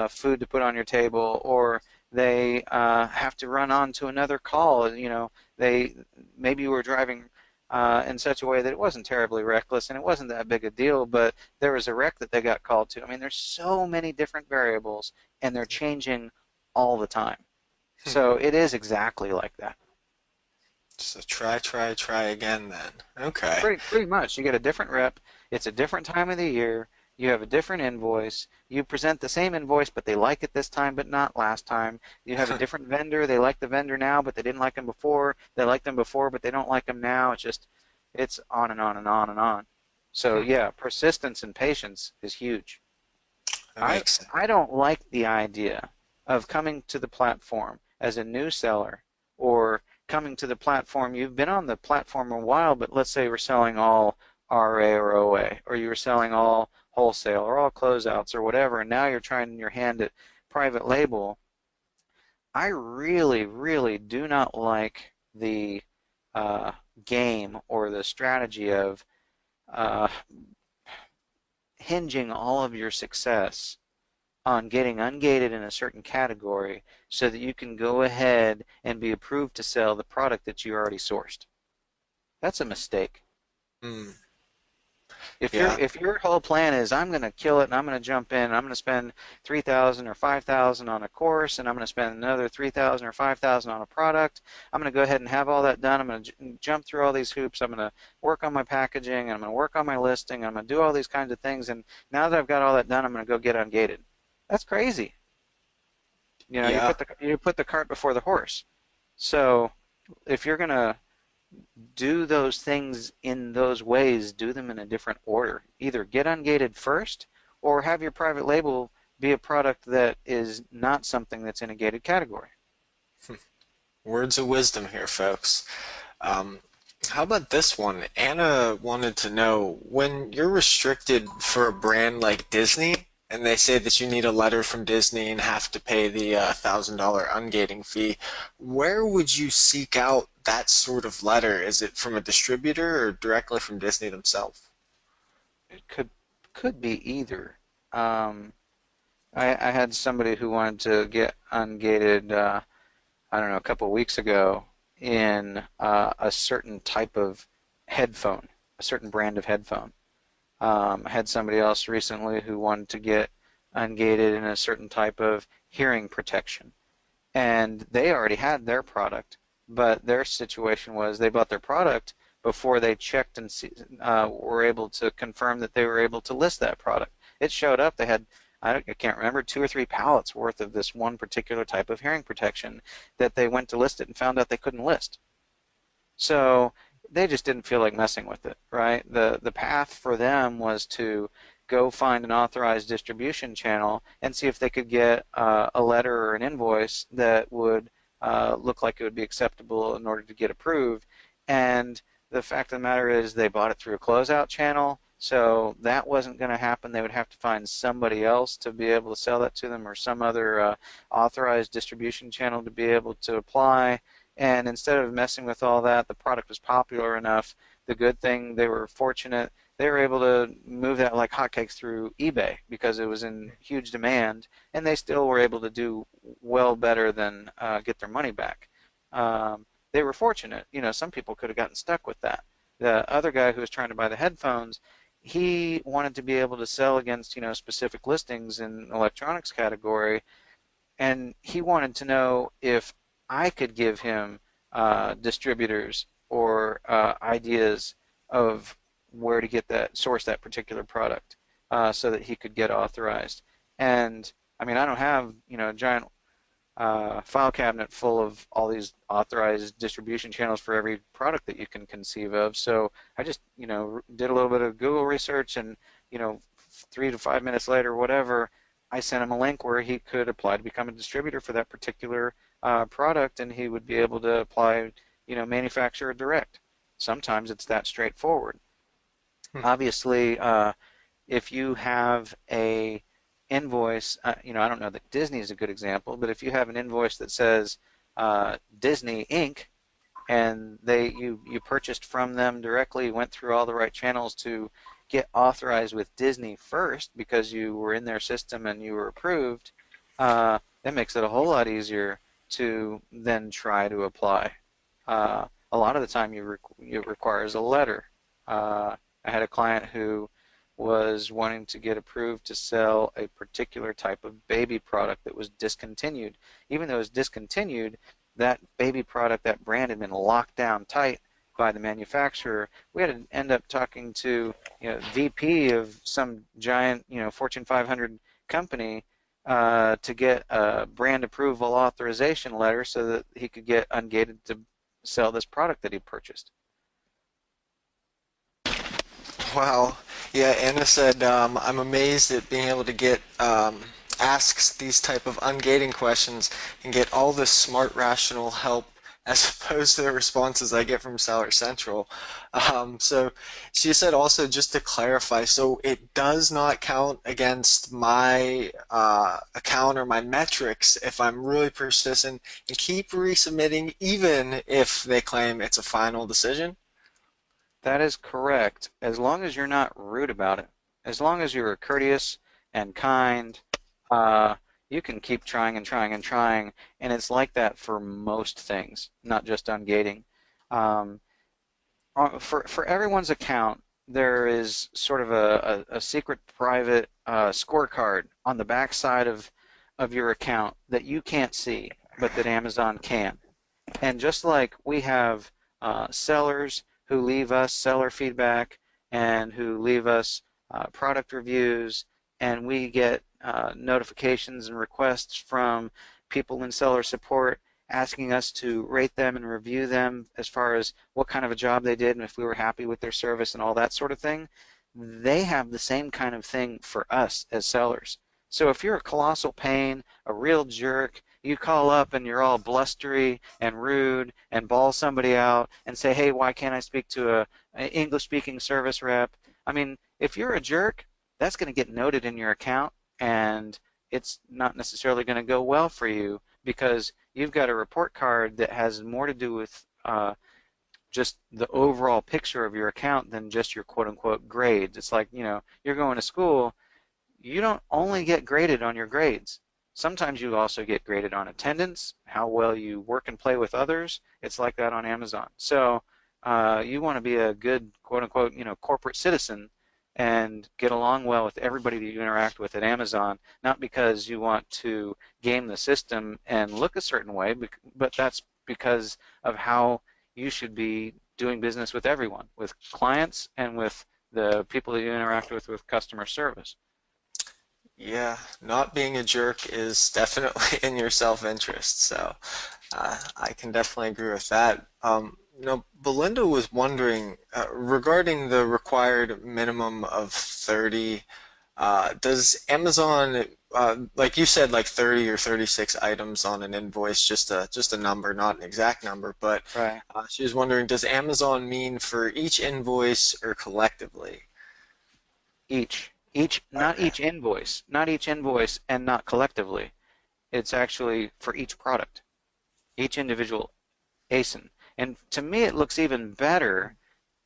food to put on your table, or they have to run on to another call. Maybe you were driving in such a way that it wasn't terribly reckless and it wasn't that big a deal, but there was a wreck that they got called to. I mean, there's so many different variables, and they're changing all the time. So it is exactly like that. So try again then. Okay. Pretty much. You get a different rep. It's a different time of the year. You have a different invoice. You present the same invoice, but they like it this time, but not last time. You have a different vendor. They like the vendor now, but they didn't like him before. They liked him before, but they don't like him now. It's on and on and on and on. So yeah, persistence and patience is huge. That makes sense. I don't like the idea of coming to the platform as a new seller, or coming to the platform. You've been on the platform a while, but let's say we're selling all RA or OA, or you were selling all wholesale or all closeouts or whatever, and now you're trying your hand at private label, I really, really do not like the uh, game or the strategy of uh, hinging all of your success on getting ungated in a certain category so that you can go ahead and be approved to sell the product that you already sourced. That's a mistake. Hmm. If your Yeah. if your whole plan is I'm going to kill it and I'm going to jump in and I'm going to spend 3,000 or 5,000 on a course and I'm going to spend another 3,000 or 5,000 on a product, I'm going to go ahead and have all that done. I'm going to jump through all these hoops. I'm going to work on my packaging and I'm going to work on my listing. I'm going to do all these kinds of things. And now that I've got all that done, I'm going to go get ungated. That's crazy. You know, Yeah. you put the cart before the horse. So if you're going to do those things in those ways, do them in a different order. Either get ungated first or have your private label be a product that is not something that's in a gated category. Words of wisdom here, folks. Um, how about this one? Anna wanted to know, when you're restricted for a brand like Disney, and they say that you need a letter from Disney and have to pay the $1,000 ungating fee, where would you seek out that sort of letter? Is it from a distributor or directly from Disney themselves? It could be either. Um, I had somebody who wanted to get ungated, I don't know, a couple of weeks ago in a certain type of headphone, a certain brand of headphone. I had somebody else recently who wanted to get ungated in a certain type of hearing protection. And they already had their product, but their situation was they bought their product before they checked and were able to confirm that they were able to list that product. It showed up. They had, I can't remember, 2 or 3 pallets worth of this one particular type of hearing protection that they went to list it and found out they couldn't list. So they just didn't feel like messing with it, right? The path for them was to go find an authorized distribution channel and see if they could get a letter or an invoice that would look like it would be acceptable in order to get approved. And the fact of the matter is they bought it through a closeout channel, so that wasn't going to happen. They would have to find somebody else to be able to sell that to them or some other authorized distribution channel to be able to apply. And instead of messing with all that, the product was popular enough. The good thing, they were fortunate, they were able to move that like hotcakes through eBay because it was in huge demand, and they still were able to do well better than get their money back. They were fortunate. You know, some people could have gotten stuck with that. The other guy who was trying to buy the headphones, he wanted to be able to sell against, you know, specific listings in electronics category, and he wanted to know if I could give him distributors or ideas of where to get that, source that particular product, so that he could get authorized. And I mean, I don't have, you know, a giant file cabinet full of all these authorized distribution channels for every product that you can conceive of. So I just, you know, did a little bit of Google research, and, you know, 3 to 5 minutes later, whatever, I sent him a link where he could apply to become a distributor for that particular product, and he would be able to apply, you know, manufacturer direct. Sometimes it's that straightforward. Hmm. Obviously, if you have a invoice, you know, I don't know that Disney is a good example, but if you have an invoice that says Disney Inc. and you purchased from them directly, went through all the right channels to get authorized with Disney first because you were in their system and you were approved, that makes it a whole lot easier to then try to apply. A lot of the time it requires a letter. I had a client who was wanting to get approved to sell a particular type of baby product that was discontinued. Even though it was discontinued, that baby product, that brand had been locked down tight by the manufacturer. We had to end up talking to, you know, VP of some giant, you know, Fortune 500 company to get a brand approval authorization letter so that he could get ungated to sell this product that he purchased. Wow. Yeah, Anna said, I'm amazed at being able to get ask these type of ungating questions and get all this smart, rational help as opposed to the responses I get from Seller Central. So she said also, just to clarify, so it does not count against my account or my metrics if I'm really persistent and keep resubmitting, even if they claim it's a final decision? That is correct, as long as you're not rude about it. As long as you're courteous and kind, uh, you can keep trying and trying and trying, and it's like that for most things, not just on gating. Um, for everyone's account, there is sort of a secret private scorecard on the back side of your account that you can't see, but that Amazon can. And just like we have sellers who leave us seller feedback and who leave us product reviews, and we get notifications and requests from people in seller support asking us to rate them and review them as far as what kind of a job they did and if we were happy with their service and all that sort of thing. They have the same kind of thing for us as sellers. So if you're a colossal pain, a real jerk, you call up and you're all blustery and rude and bawl somebody out and say, hey, why can't I speak to a English-speaking service rep? I mean, if you're a jerk, that's going to get noted in your account, and it's not necessarily going to go well for you because you've got a report card that has more to do with just the overall picture of your account than just your quote-unquote grades. It's like, you're going to school, you don't only get graded on your grades. Sometimes you also get graded on attendance, how well you work and play with others. It's like that on Amazon. So you want to be a good quote-unquote, corporate citizen and get along well with everybody that you interact with at Amazon, not because you want to game the system and look a certain way, but that's because of how you should be doing business with everyone, with clients and with the people that you interact with customer service. Yeah, not being a jerk is definitely in your self-interest, so I can definitely agree with that. Belinda was wondering regarding the required minimum of 30. Does Amazon, like you said, like 30 or 36 items on an invoice, just a number, not an exact number, but Right. she was wondering, does Amazon mean for each invoice or collectively? Not Okay. each invoice and not collectively. It's actually for each product, each individual ASIN. And to me, it looks even better,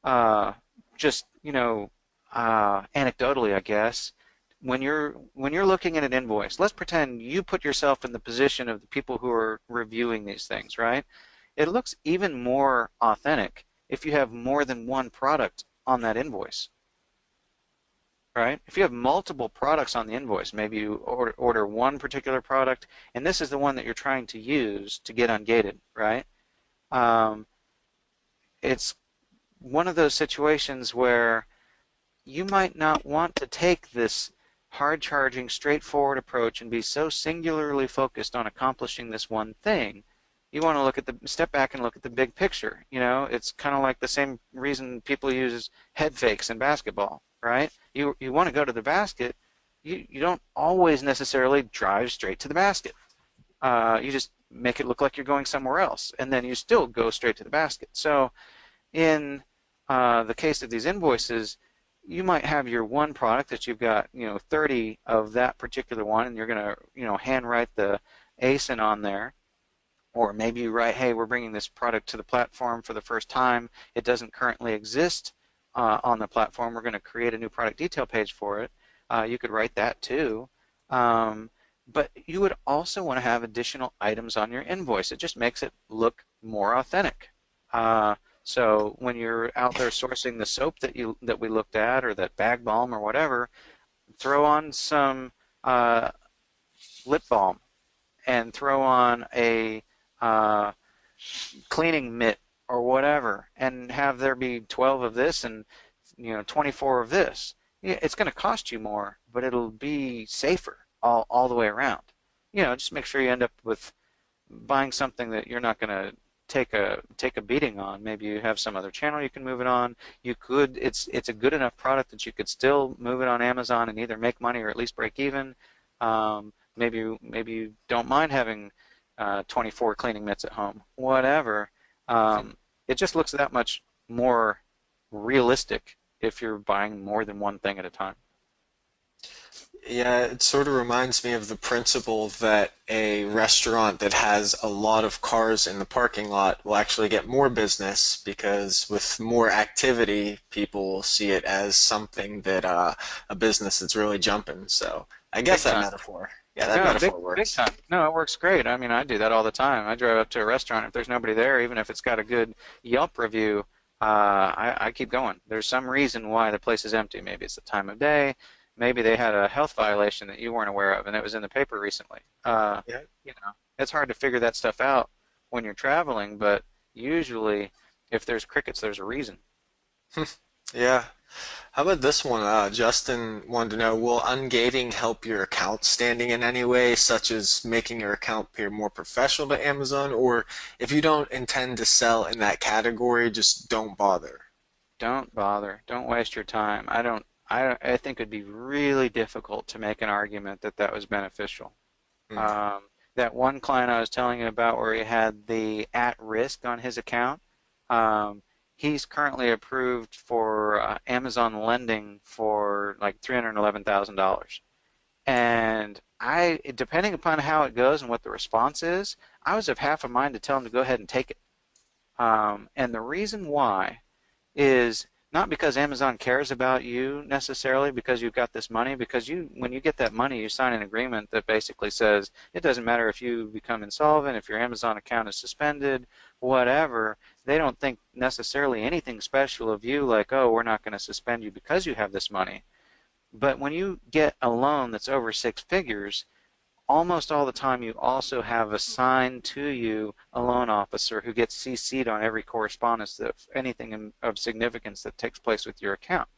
uh, just, anecdotally, I guess, when you're looking at an invoice. Let's pretend you put yourself in the position of the people who are reviewing these things, right? It looks even more authentic if you have more than one product on that invoice. Right? If you have multiple products on the invoice, maybe you order one particular product, and this is the one that you're trying to use to get ungated, right? Um, it's one of those situations where you might not want to take this hard-charging, straightforward approach and be so singularly focused on accomplishing this one thing. You want to step back and look at the big picture. It's kind of like the same reason people use head fakes in basketball, right? You want to go to the basket. You don't always necessarily drive straight to the basket. You just make it look like you're going somewhere else, and then you still go straight to the basket. So in the case of these invoices, you might have your one product that you've got, 30 of that particular one, and you're going to, handwrite the ASIN on there. Or maybe you write, hey, we're bringing this product to the platform for the first time. It doesn't currently exist on the platform. We're going to create a new product detail page for it. You could write that too. Um, but you would also want to have additional items on your invoice. It just makes it look more authentic. So when you're out there sourcing the soap that we looked at, or that bag balm or whatever, throw on some lip balm and throw on a uh, cleaning mitt or whatever, and have there be 12 of this and 24 of this. Yeah, it's going to cost you more, but it'll be safer all the way around. Just make sure you end up with buying something that you're not going to take a beating on. Maybe you have some other channel you can move it on. It's a good enough product that you could still move it on Amazon and either make money or at least break even. Maybe you don't mind having 24 cleaning mitts at home, whatever. It just looks that much more realistic if you're buying more than one thing at a time. Yeah, it sort of reminds me of the principle that a restaurant that has a lot of cars in the parking lot will actually get more business because with more activity, people will see it as something that a business that's really jumping. So I guess Big that time. metaphor, yeah, that No, big metaphor big works. time. No, it works great. I mean, I do that all the time. I drive up to a restaurant. If there's nobody there, even if it's got a good Yelp review, I keep going. There's some reason why the place is empty. Maybe it's the time of day. Maybe they had a health violation that you weren't aware of, and it was in the paper recently. Yeah. It's hard to figure that stuff out when you're traveling, but usually, if there's crickets, there's a reason. Yeah. How about this one? Justin wanted to know, will ungating help your account standing in any way, such as making your account appear more professional to Amazon? Or if you don't intend to sell in that category, just don't bother. Don't bother. Don't waste your time. I think it'd be really difficult to make an argument that that was beneficial. Hmm. Um, that one client I was telling you about where he had the at risk on his account, um, he's currently approved for Amazon lending for like $311,000. And depending upon how it goes and what the response is, I was of half a mind to tell him to go ahead and take it. And the reason why is not because Amazon cares about you necessarily because you've got this money, because when you get that money, you sign an agreement that basically says it doesn't matter if you become insolvent, if your Amazon account is suspended, whatever. They don't think necessarily anything special of you, like, oh, we're not going to suspend you because you have this money. But when you get a loan that's over six figures, almost all the time you also have assigned to you a loan officer who gets CC'd on every correspondence of anything of significance that takes place with your account.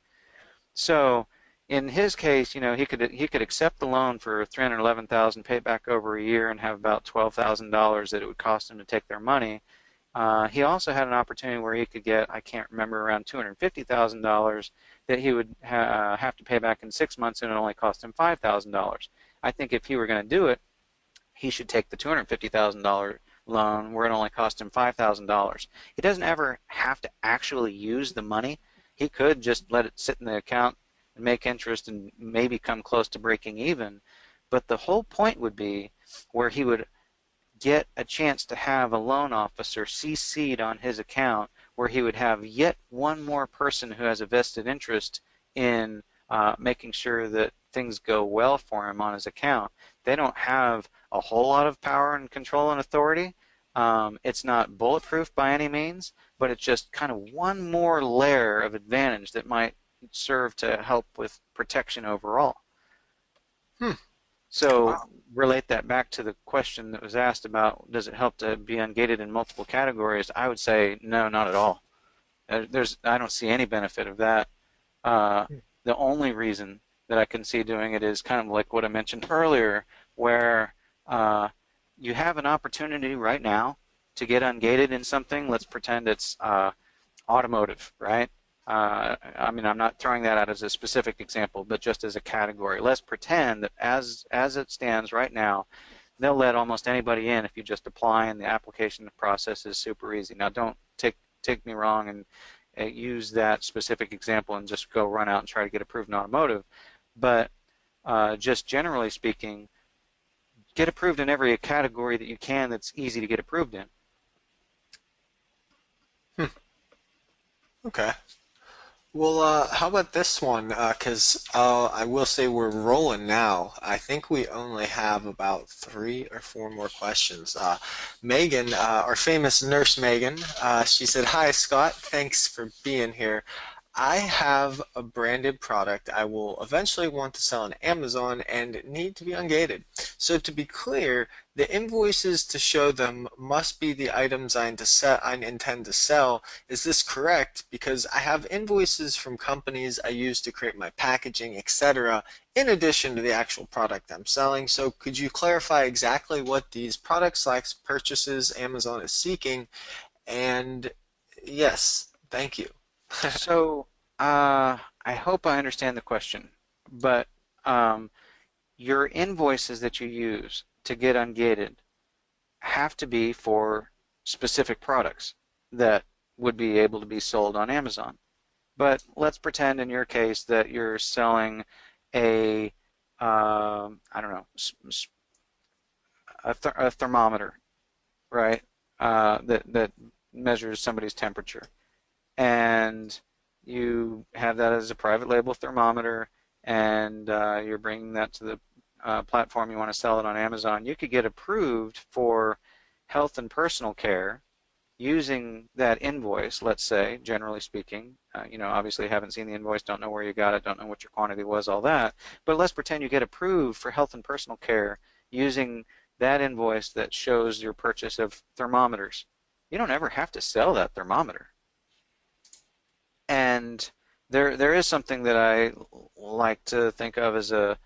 So in his case, he could accept the loan for 311,000, pay it back over a year, and have about $12,000 that it would cost him to take their money. He also had an opportunity where he could get, I can't remember, around $250,000 that he would have to pay back in 6 months, and it only cost him $5,000. I think if he were going to do it, he should take the $250,000 loan where it only cost him $5,000. He doesn't ever have to actually use the money. He could just let it sit in the account and make interest and maybe come close to breaking even. But the whole point would be where he would get a chance to have a loan officer CC'd on his account, where he would have yet one more person who has a vested interest in making sure that things go well for him on his account. They don't have a whole lot of power and control and authority. It's not bulletproof by any means, but it's just kind of one more layer of advantage that might serve to help with protection overall. Hmm. So Wow. relate that back to the question that was asked about does it help to be ungated in multiple categories? I would say no, not at all. I don't see any benefit of that. Uh, the only reason that I can see doing it is kind of like what I mentioned earlier, where uh, you have an opportunity right now to get ungated in something. Let's pretend it's automotive, right? I mean, I'm not throwing that out as a specific example, but just as a category. Let's pretend that as it stands right now, they'll let almost anybody in if you just apply, and the application process is super easy. Now, don't take me wrong and use that specific example and just go run out and try to get approved in automotive. But just generally speaking, get approved in every category that you can that's easy to get approved in. Hmm. Okay. Well, how about this one? 'Cause I will say we're rolling now. I think we only have about 3 or 4 more questions. Megan, our famous nurse Megan, she said, "Hi, Scott. Thanks for being here. I have a branded product I will eventually want to sell on Amazon and need to be ungated. So to be clear, the invoices to show them must be the items I intend to sell. Is this correct? Because I have invoices from companies I use to create my packaging, etc., in addition to the actual product I'm selling. So could you clarify exactly what these products/purchases Amazon is seeking? And yes, thank you." So I hope I understand the question, but your invoices that you use to get ungated, have to be for specific products that would be able to be sold on Amazon. But let's pretend in your case that you're selling a, I don't know, a thermometer, right? That measures somebody's temperature, and you have that as a private label thermometer, and you're bringing that to the platform you want to sell it on Amazon. You could get approved for health and personal care using that invoice, let's say, generally speaking. Obviously haven't seen the invoice, don't know where you got it, don't know what your quantity was, all that. But let's pretend you get approved for health and personal care using that invoice that shows your purchase of thermometers. You don't ever have to sell that thermometer. And there is something that I like to think of as a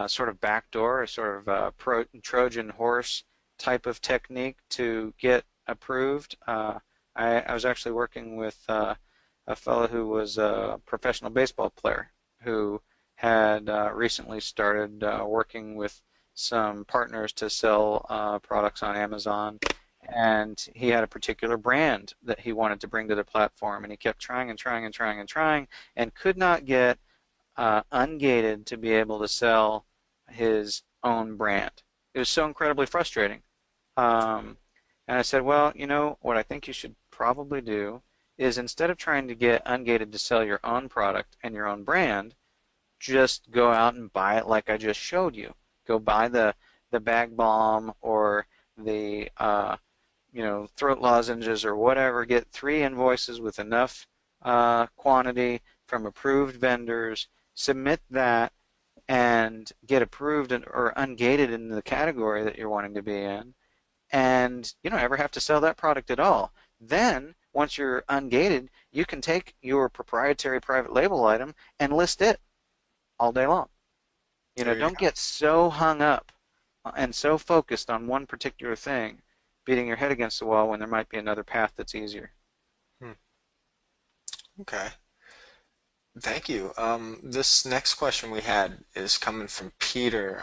sort of backdoor, a sort of Trojan horse type of technique to get approved. I was actually working with a fellow who was a professional baseball player who had recently started working with some partners to sell products on Amazon, and he had a particular brand that he wanted to bring to the platform, and he kept trying and trying and trying and trying and could not get ungated to be able to sell his own brand. It was so incredibly frustrating. And I said, well, what I think you should probably do is, instead of trying to get ungated to sell your own product and your own brand, just go out and buy it like I just showed you. Go buy the bag balm or the throat lozenges or whatever. Get 3 invoices with enough quantity from approved vendors. Submit that and get approved or ungated in the category that you're wanting to be in, and you don't ever have to sell that product at all. Then, once you're ungated, you can take your proprietary private label item and list it all day long. There you Don't go. get so hung up and so focused on one particular thing, beating your head against the wall when there might be another path that's easier. Hmm. Okay. Thank you. This next question we had is coming from Peter.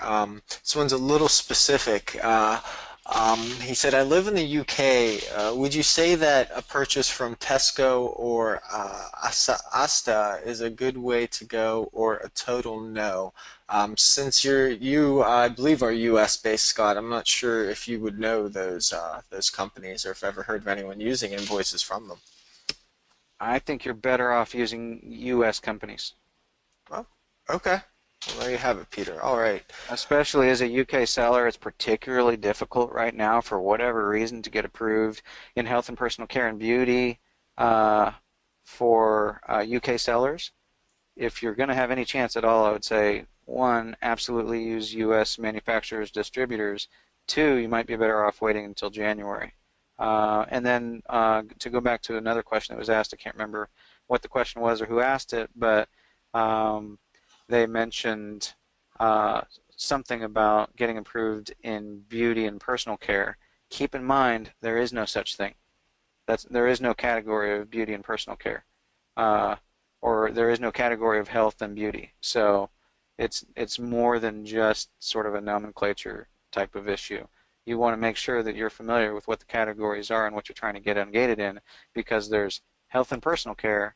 This one's a little specific. He said, I live in the UK. Would you say that a purchase from Tesco or Asda is a good way to go, or a total no? Since you, I believe, are US based, Scott, I'm not sure if you would know those companies, or if ever heard of anyone using invoices from them. I think you're better off using U.S. companies, Well, okay. Well, there you have it, Peter. All right. especially as a UK seller. It's particularly difficult right now, for whatever reason, to get approved in health and personal care and beauty for UK sellers. If you're going to have any chance at all, I would say, 1, absolutely use U.S. manufacturers, distributors. 2, you might be better off waiting until January. And then to go back to another question that was asked, I can't remember what the question was or who asked it, but they mentioned something about getting approved in beauty and personal care. Keep in mind, there is no such thing. There is no category of beauty and personal care, or there is no category of health and beauty. So it's more than just sort of a nomenclature type of issue. You want to make sure that you're familiar with what the categories are and what you're trying to get ungated in, because there's health and personal care,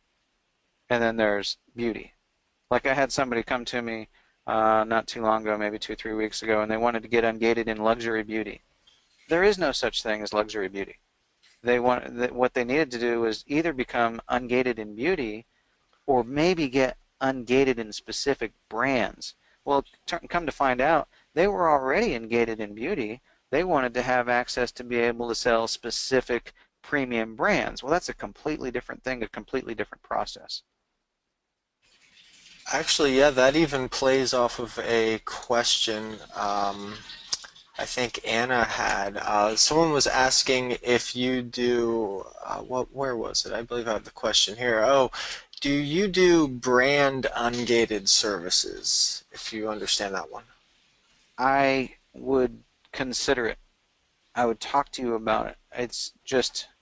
and then there's beauty. Like, I had somebody come to me not too long ago, maybe 2, 3 weeks ago, and they wanted to get ungated in luxury beauty. There is no such thing as luxury beauty. What they needed to do was either become ungated in beauty, or maybe get ungated in specific brands. Well, come to find out, they were already ungated in beauty. They wanted to have access to be able to sell specific premium brands. Well, that's a completely different thing, a completely different process. Actually, yeah, that even plays off of a question I think Anna had. Someone was asking if you do, where was it? I believe I have the question here. Oh, do you do brand ungated services, if you understand that one? I would consider it. I would talk to you about it.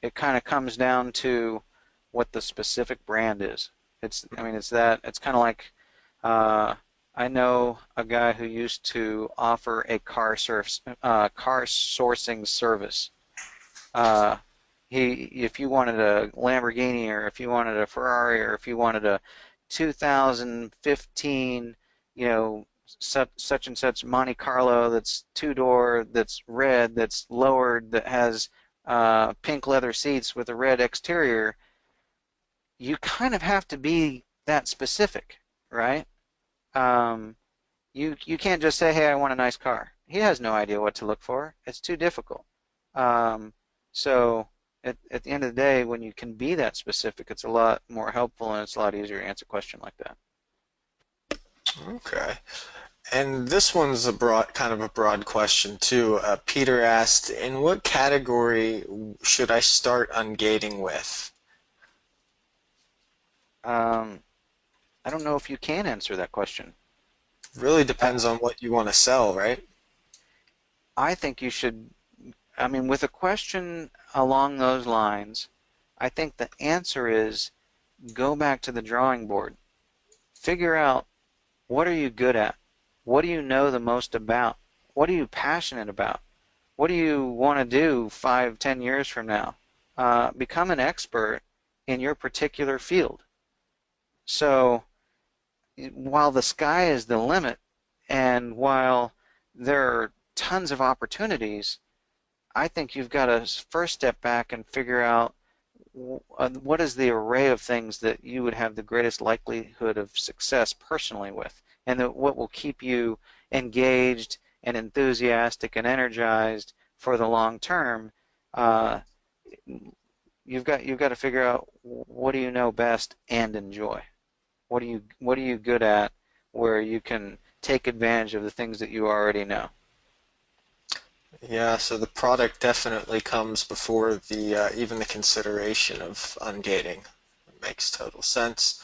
It kind of comes down to what the specific brand is. It's kind of like I know a guy who used to offer a car sourcing service. Uh, if you wanted a Lamborghini, or if you wanted a Ferrari, or if you wanted a 2015, you know, such and such Monte Carlo that's two-door, that's red, that's lowered, that has pink leather seats with a red exterior, you kind of have to be that specific, right? Um, you can't just say, "Hey, I want a nice car." He has no idea what to look for. It's too difficult. Um, so at the end of the day, when you can be that specific, it's a lot more helpful and it's a lot easier to answer a question like that. Okay. And this one's a broad, kind of a broad question too. Peter asked, in what category should I start ungating with? Um, I don't know if you can answer that question. Really Uh, depends on what you want to sell, right? I think you should, I mean, with a question along those lines, I think the answer is go back to the drawing board. Figure out, what are you good at? What do you know the most about? What are you passionate about? What do you want to do 5, 10 years from now? Become an expert in your particular field. So while the sky is the limit, and while there are tons of opportunities, I think you've got to first step back and figure out what is the array of things that you would have the greatest likelihood of success personally with, and what will keep you engaged and enthusiastic and energized for the long term. Uh, you've got to figure out, what do you know best and enjoy. What are you good at, where you can take advantage of the things that you already know. Yeah, so the product definitely comes before the even the consideration of ungating. It makes total sense.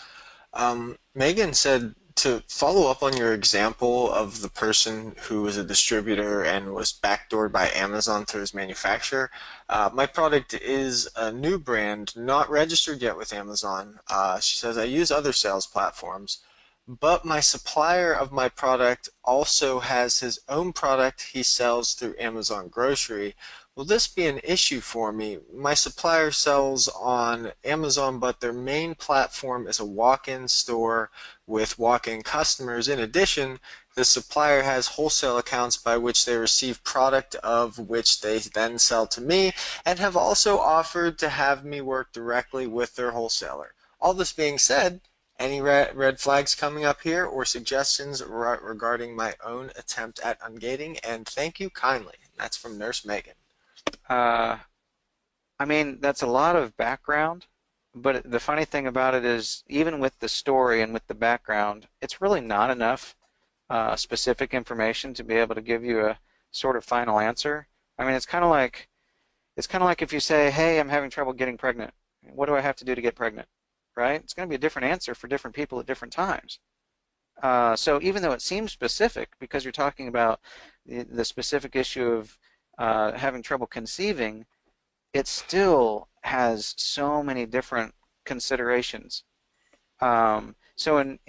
Megan said to follow up on your example of the person who was a distributor and was backdoored by Amazon through his manufacturer. My product is a new brand, not registered yet with Amazon. She says I use other sales platforms, but my supplier of my product also has his own product he sells through Amazon Grocery. Will this be an issue for me? My supplier sells on Amazon, but their main platform is a walk-in store with walk-in customers. In addition, the supplier has wholesale accounts by which they receive product of which they then sell to me, and have also offered to have me work directly with their wholesaler. All this being said, any red flags coming up here or suggestions regarding my own attempt at ungating? And thank you kindly. That's from Nurse Megan. Uh, I mean, that's a lot of background, but the funny thing about it is, even with the story and with the background, it's really not enough specific information to be able to give you a sort of final answer. I mean, it's kind of like if you say, "Hey, I'm having trouble getting pregnant. What do I have to do to get pregnant?" Right? It's going to be a different answer for different people at different times. So even though it seems specific, because you're talking about the specific issue of having trouble conceiving, it still has so many different considerations. So in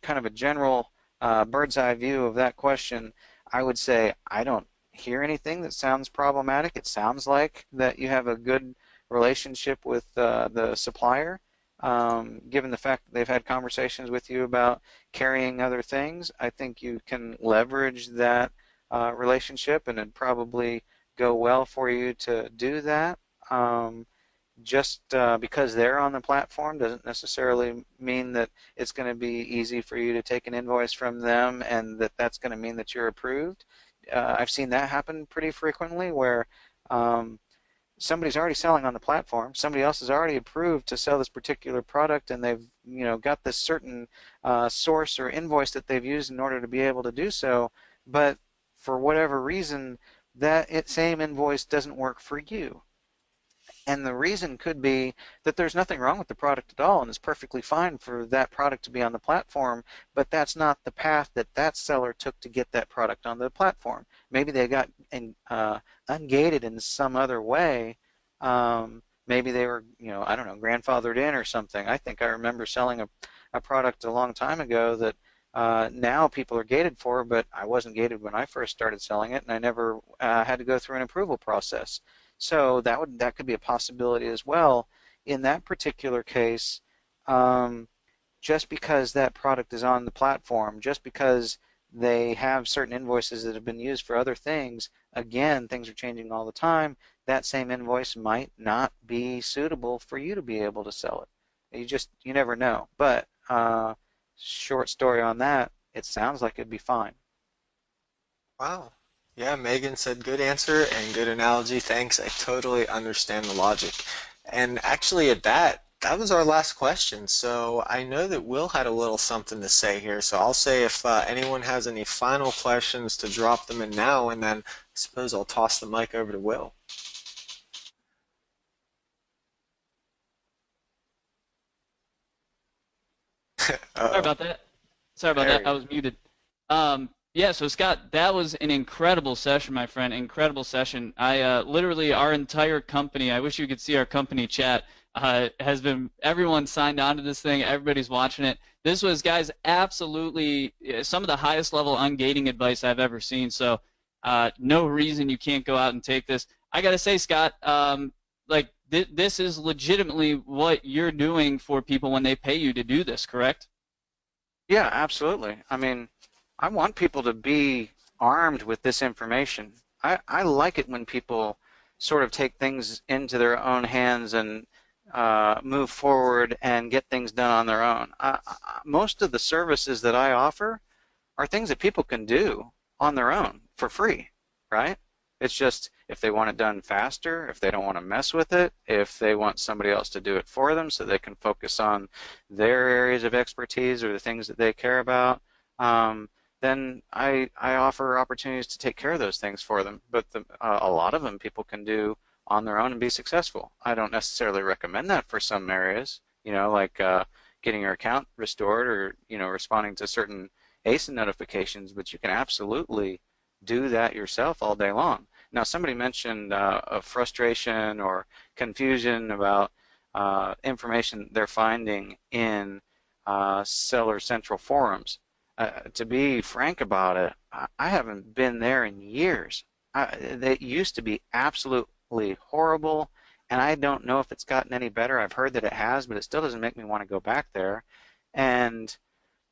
kind of a general bird's eye view of that question, I would say I don't hear anything that sounds problematic. It sounds like that you have a good relationship with the supplier. Given the fact that they've had conversations with you about carrying other things, I think you can leverage that relationship, and it'd probably go well for you to do that. Um, just because they're on the platform doesn't necessarily mean that it's going to be easy for you to take an invoice from them, and that's going to mean that you're approved. I've seen that happen pretty frequently, where um, somebody's already selling on the platform, somebody else is already approved to sell this particular product, and they've got this certain source or invoice that they've used in order to be able to do so, but for whatever reason, that same invoice doesn't work for you. And the reason could be that there's nothing wrong with the product at all, and it's perfectly fine for that product to be on the platform, but that's not the path that that seller took to get that product on the platform. Maybe they got ungated in some other way. Maybe they were, I don't know, grandfathered in or something. I think I remember selling a product a long time ago that now people are gated for, but I wasn't gated when I first started selling it, and I never had to go through an approval process. So that could be a possibility as well. In that particular case, um, just because that product is on the platform, just because they have certain invoices that have been used for other things, again, things are changing all the time. That same invoice might not be suitable for you to be able to sell it. You never know. But short story on that, it sounds like it'd be fine. Wow. Yeah, Megan said good answer and good analogy. Thanks. I totally understand the logic. And actually, at that, that was our last question. So I know that Will had a little something to say here. So I'll say if anyone has any final questions to drop them in now, and then I suppose I'll toss the mic over to Will. Sorry Uh-oh. about that. Sorry about There that. I you was muted. Yeah, so Scott, that was an incredible session, my friend. Incredible session. Literally, our entire company, I wish you could see our company chat, has been, everyone signed on to this thing. Everybody's watching it. This was, guys, absolutely some of the highest level ungating advice I've ever seen. So no reason you can't go out and take this. I got to say, Scott, this is legitimately what you're doing for people when they pay you to do this, correct? Yeah, absolutely. I mean, I want people to be armed with this information. I like it when people sort of take things into their own hands and move forward and get things done on their own. Most of the services that I offer are things that people can do on their own for free, right? It's just if they want it done faster, if they don't want to mess with it, if they want somebody else to do it for them so they can focus on their areas of expertise or the things that they care about, um, then I offer opportunities to take care of those things for them. But a lot of them people can do on their own and be successful. I don't necessarily recommend that for some areas, like getting your account restored or, responding to certain ASIN notifications, but you can absolutely do that yourself all day long. Now, somebody mentioned a frustration or confusion about information they're finding in Seller Central forums. To be frank about it, I haven't been there in years. They used to be absolutely horrible, and I don't know if it's gotten any better. I've heard that it has, but it still doesn't make me want to go back there. And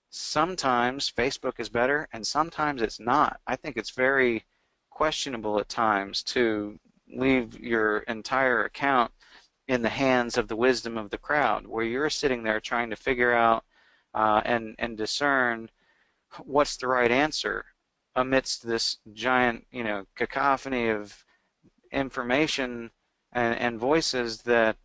sometimes Facebook is better, and sometimes it's not. I think it's very questionable at times to leave your entire account in the hands of the wisdom of the crowd, where you're sitting there trying to figure out and discern what's the right answer amidst this giant, cacophony of information and voices that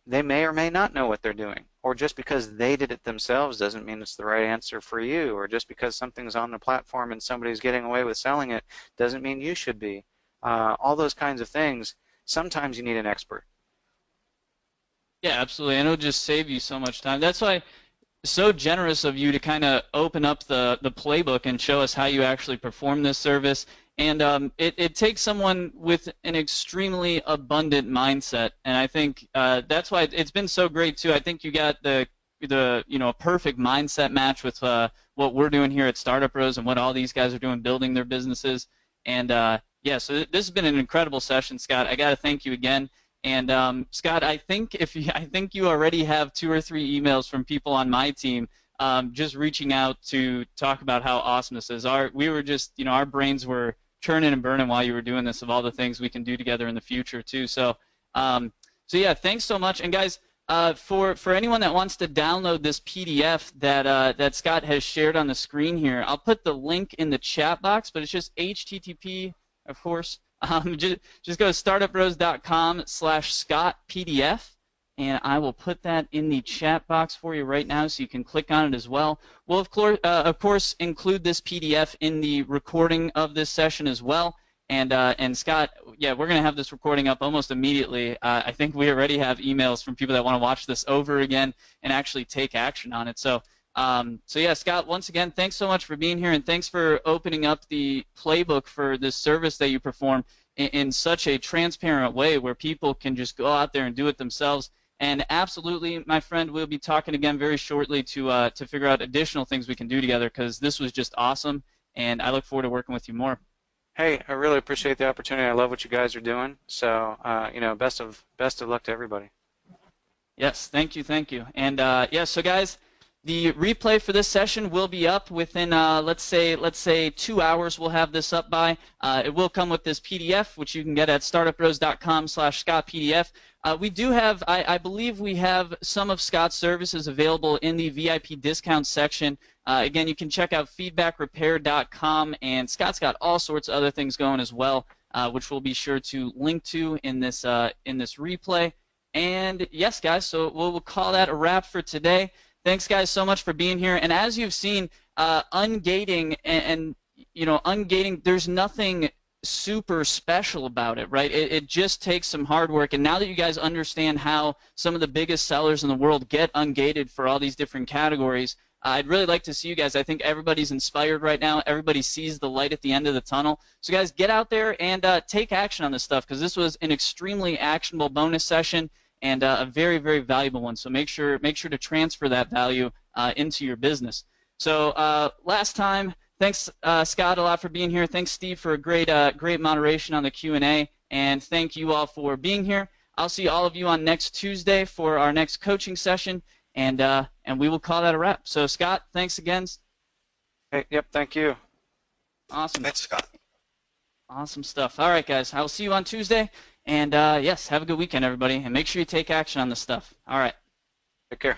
they may or may not know what they're doing. Or just because they did it themselves doesn't mean it's the right answer for you. Or just because something's on the platform and somebody's getting away with selling it doesn't mean you should be. All those kinds of things. Sometimes you need an expert. Yeah, absolutely. And it'll just save you so much time. That's why so generous of you to kind of open up the playbook and show us how you actually perform this service. And it takes someone with an extremely abundant mindset, and I think that's why it's been so great too. I think you got the perfect mindset match with what we're doing here at Startupbros and what all these guys are doing building their businesses. And yeah, so this has been an incredible session, Scott. I got to thank you again. And Scott, I think you already have 2 or 3 emails from people on my team just reaching out to talk about how awesome this is. We were just, our brains were churning and burning while you were doing this of all the things we can do together in the future too. So, so yeah, thanks so much. And guys, for anyone that wants to download this PDF that Scott has shared on the screen here, I'll put the link in the chat box, but it's just HTTP, of course. Just go to startupbros.com/ScottPDF, and I will put that in the chat box for you right now so you can click on it as well. We'll, of course, include this PDF in the recording of this session as well. And Scott, yeah, we're going to have this recording up almost immediately. I think we already have emails from people that want to watch this over again and actually take action on it. So yeah, Scott, once again, thanks so much for being here, and thanks for opening up the playbook for this service that you perform in such a transparent way where people can just go out there and do it themselves. And absolutely, my friend, we'll be talking again very shortly to figure out additional things we can do together, because this was just awesome, and I look forward to working with you more. Hey, I really appreciate the opportunity. I love what you guys are doing. So, best of luck to everybody. Yes, thank you, thank you. And yeah, so guys, the replay for this session will be up within let's say 2 hours. We'll have this up by. It will come with this PDF, which you can get at startupbros.com/ScottPDF. We do have, I believe we have some of Scott's services available in the VIP discount section. Again, you can check out feedbackrepair.com, and Scott's got all sorts of other things going as well, which we'll be sure to link to in this replay. And yes, guys, so we'll call that a wrap for today. Thanks, guys, so much for being here. And as you've seen, ungating and ungating, there's nothing super special about it, right? It just takes some hard work. And now that you guys understand how some of the biggest sellers in the world get ungated for all these different categories, I'd really like to see you guys. I think everybody's inspired right now. Everybody sees the light at the end of the tunnel. So, guys, get out there and take action on this stuff, because this was an extremely actionable bonus session and a very, very valuable one. So make sure to transfer that value into your business. So last time, thanks Scott a lot for being here. Thanks Steve for a great moderation on the Q&A, and thank you all for being here. I'll see all of you on next Tuesday for our next coaching session, and we will call that a wrap. So Scott, thanks again. Hey, yep, thank you. Awesome. Thanks, Scott. Awesome stuff. All right, guys, I'll see you on Tuesday. And yes, have a good weekend, everybody, and make sure you take action on this stuff. All right. Take care.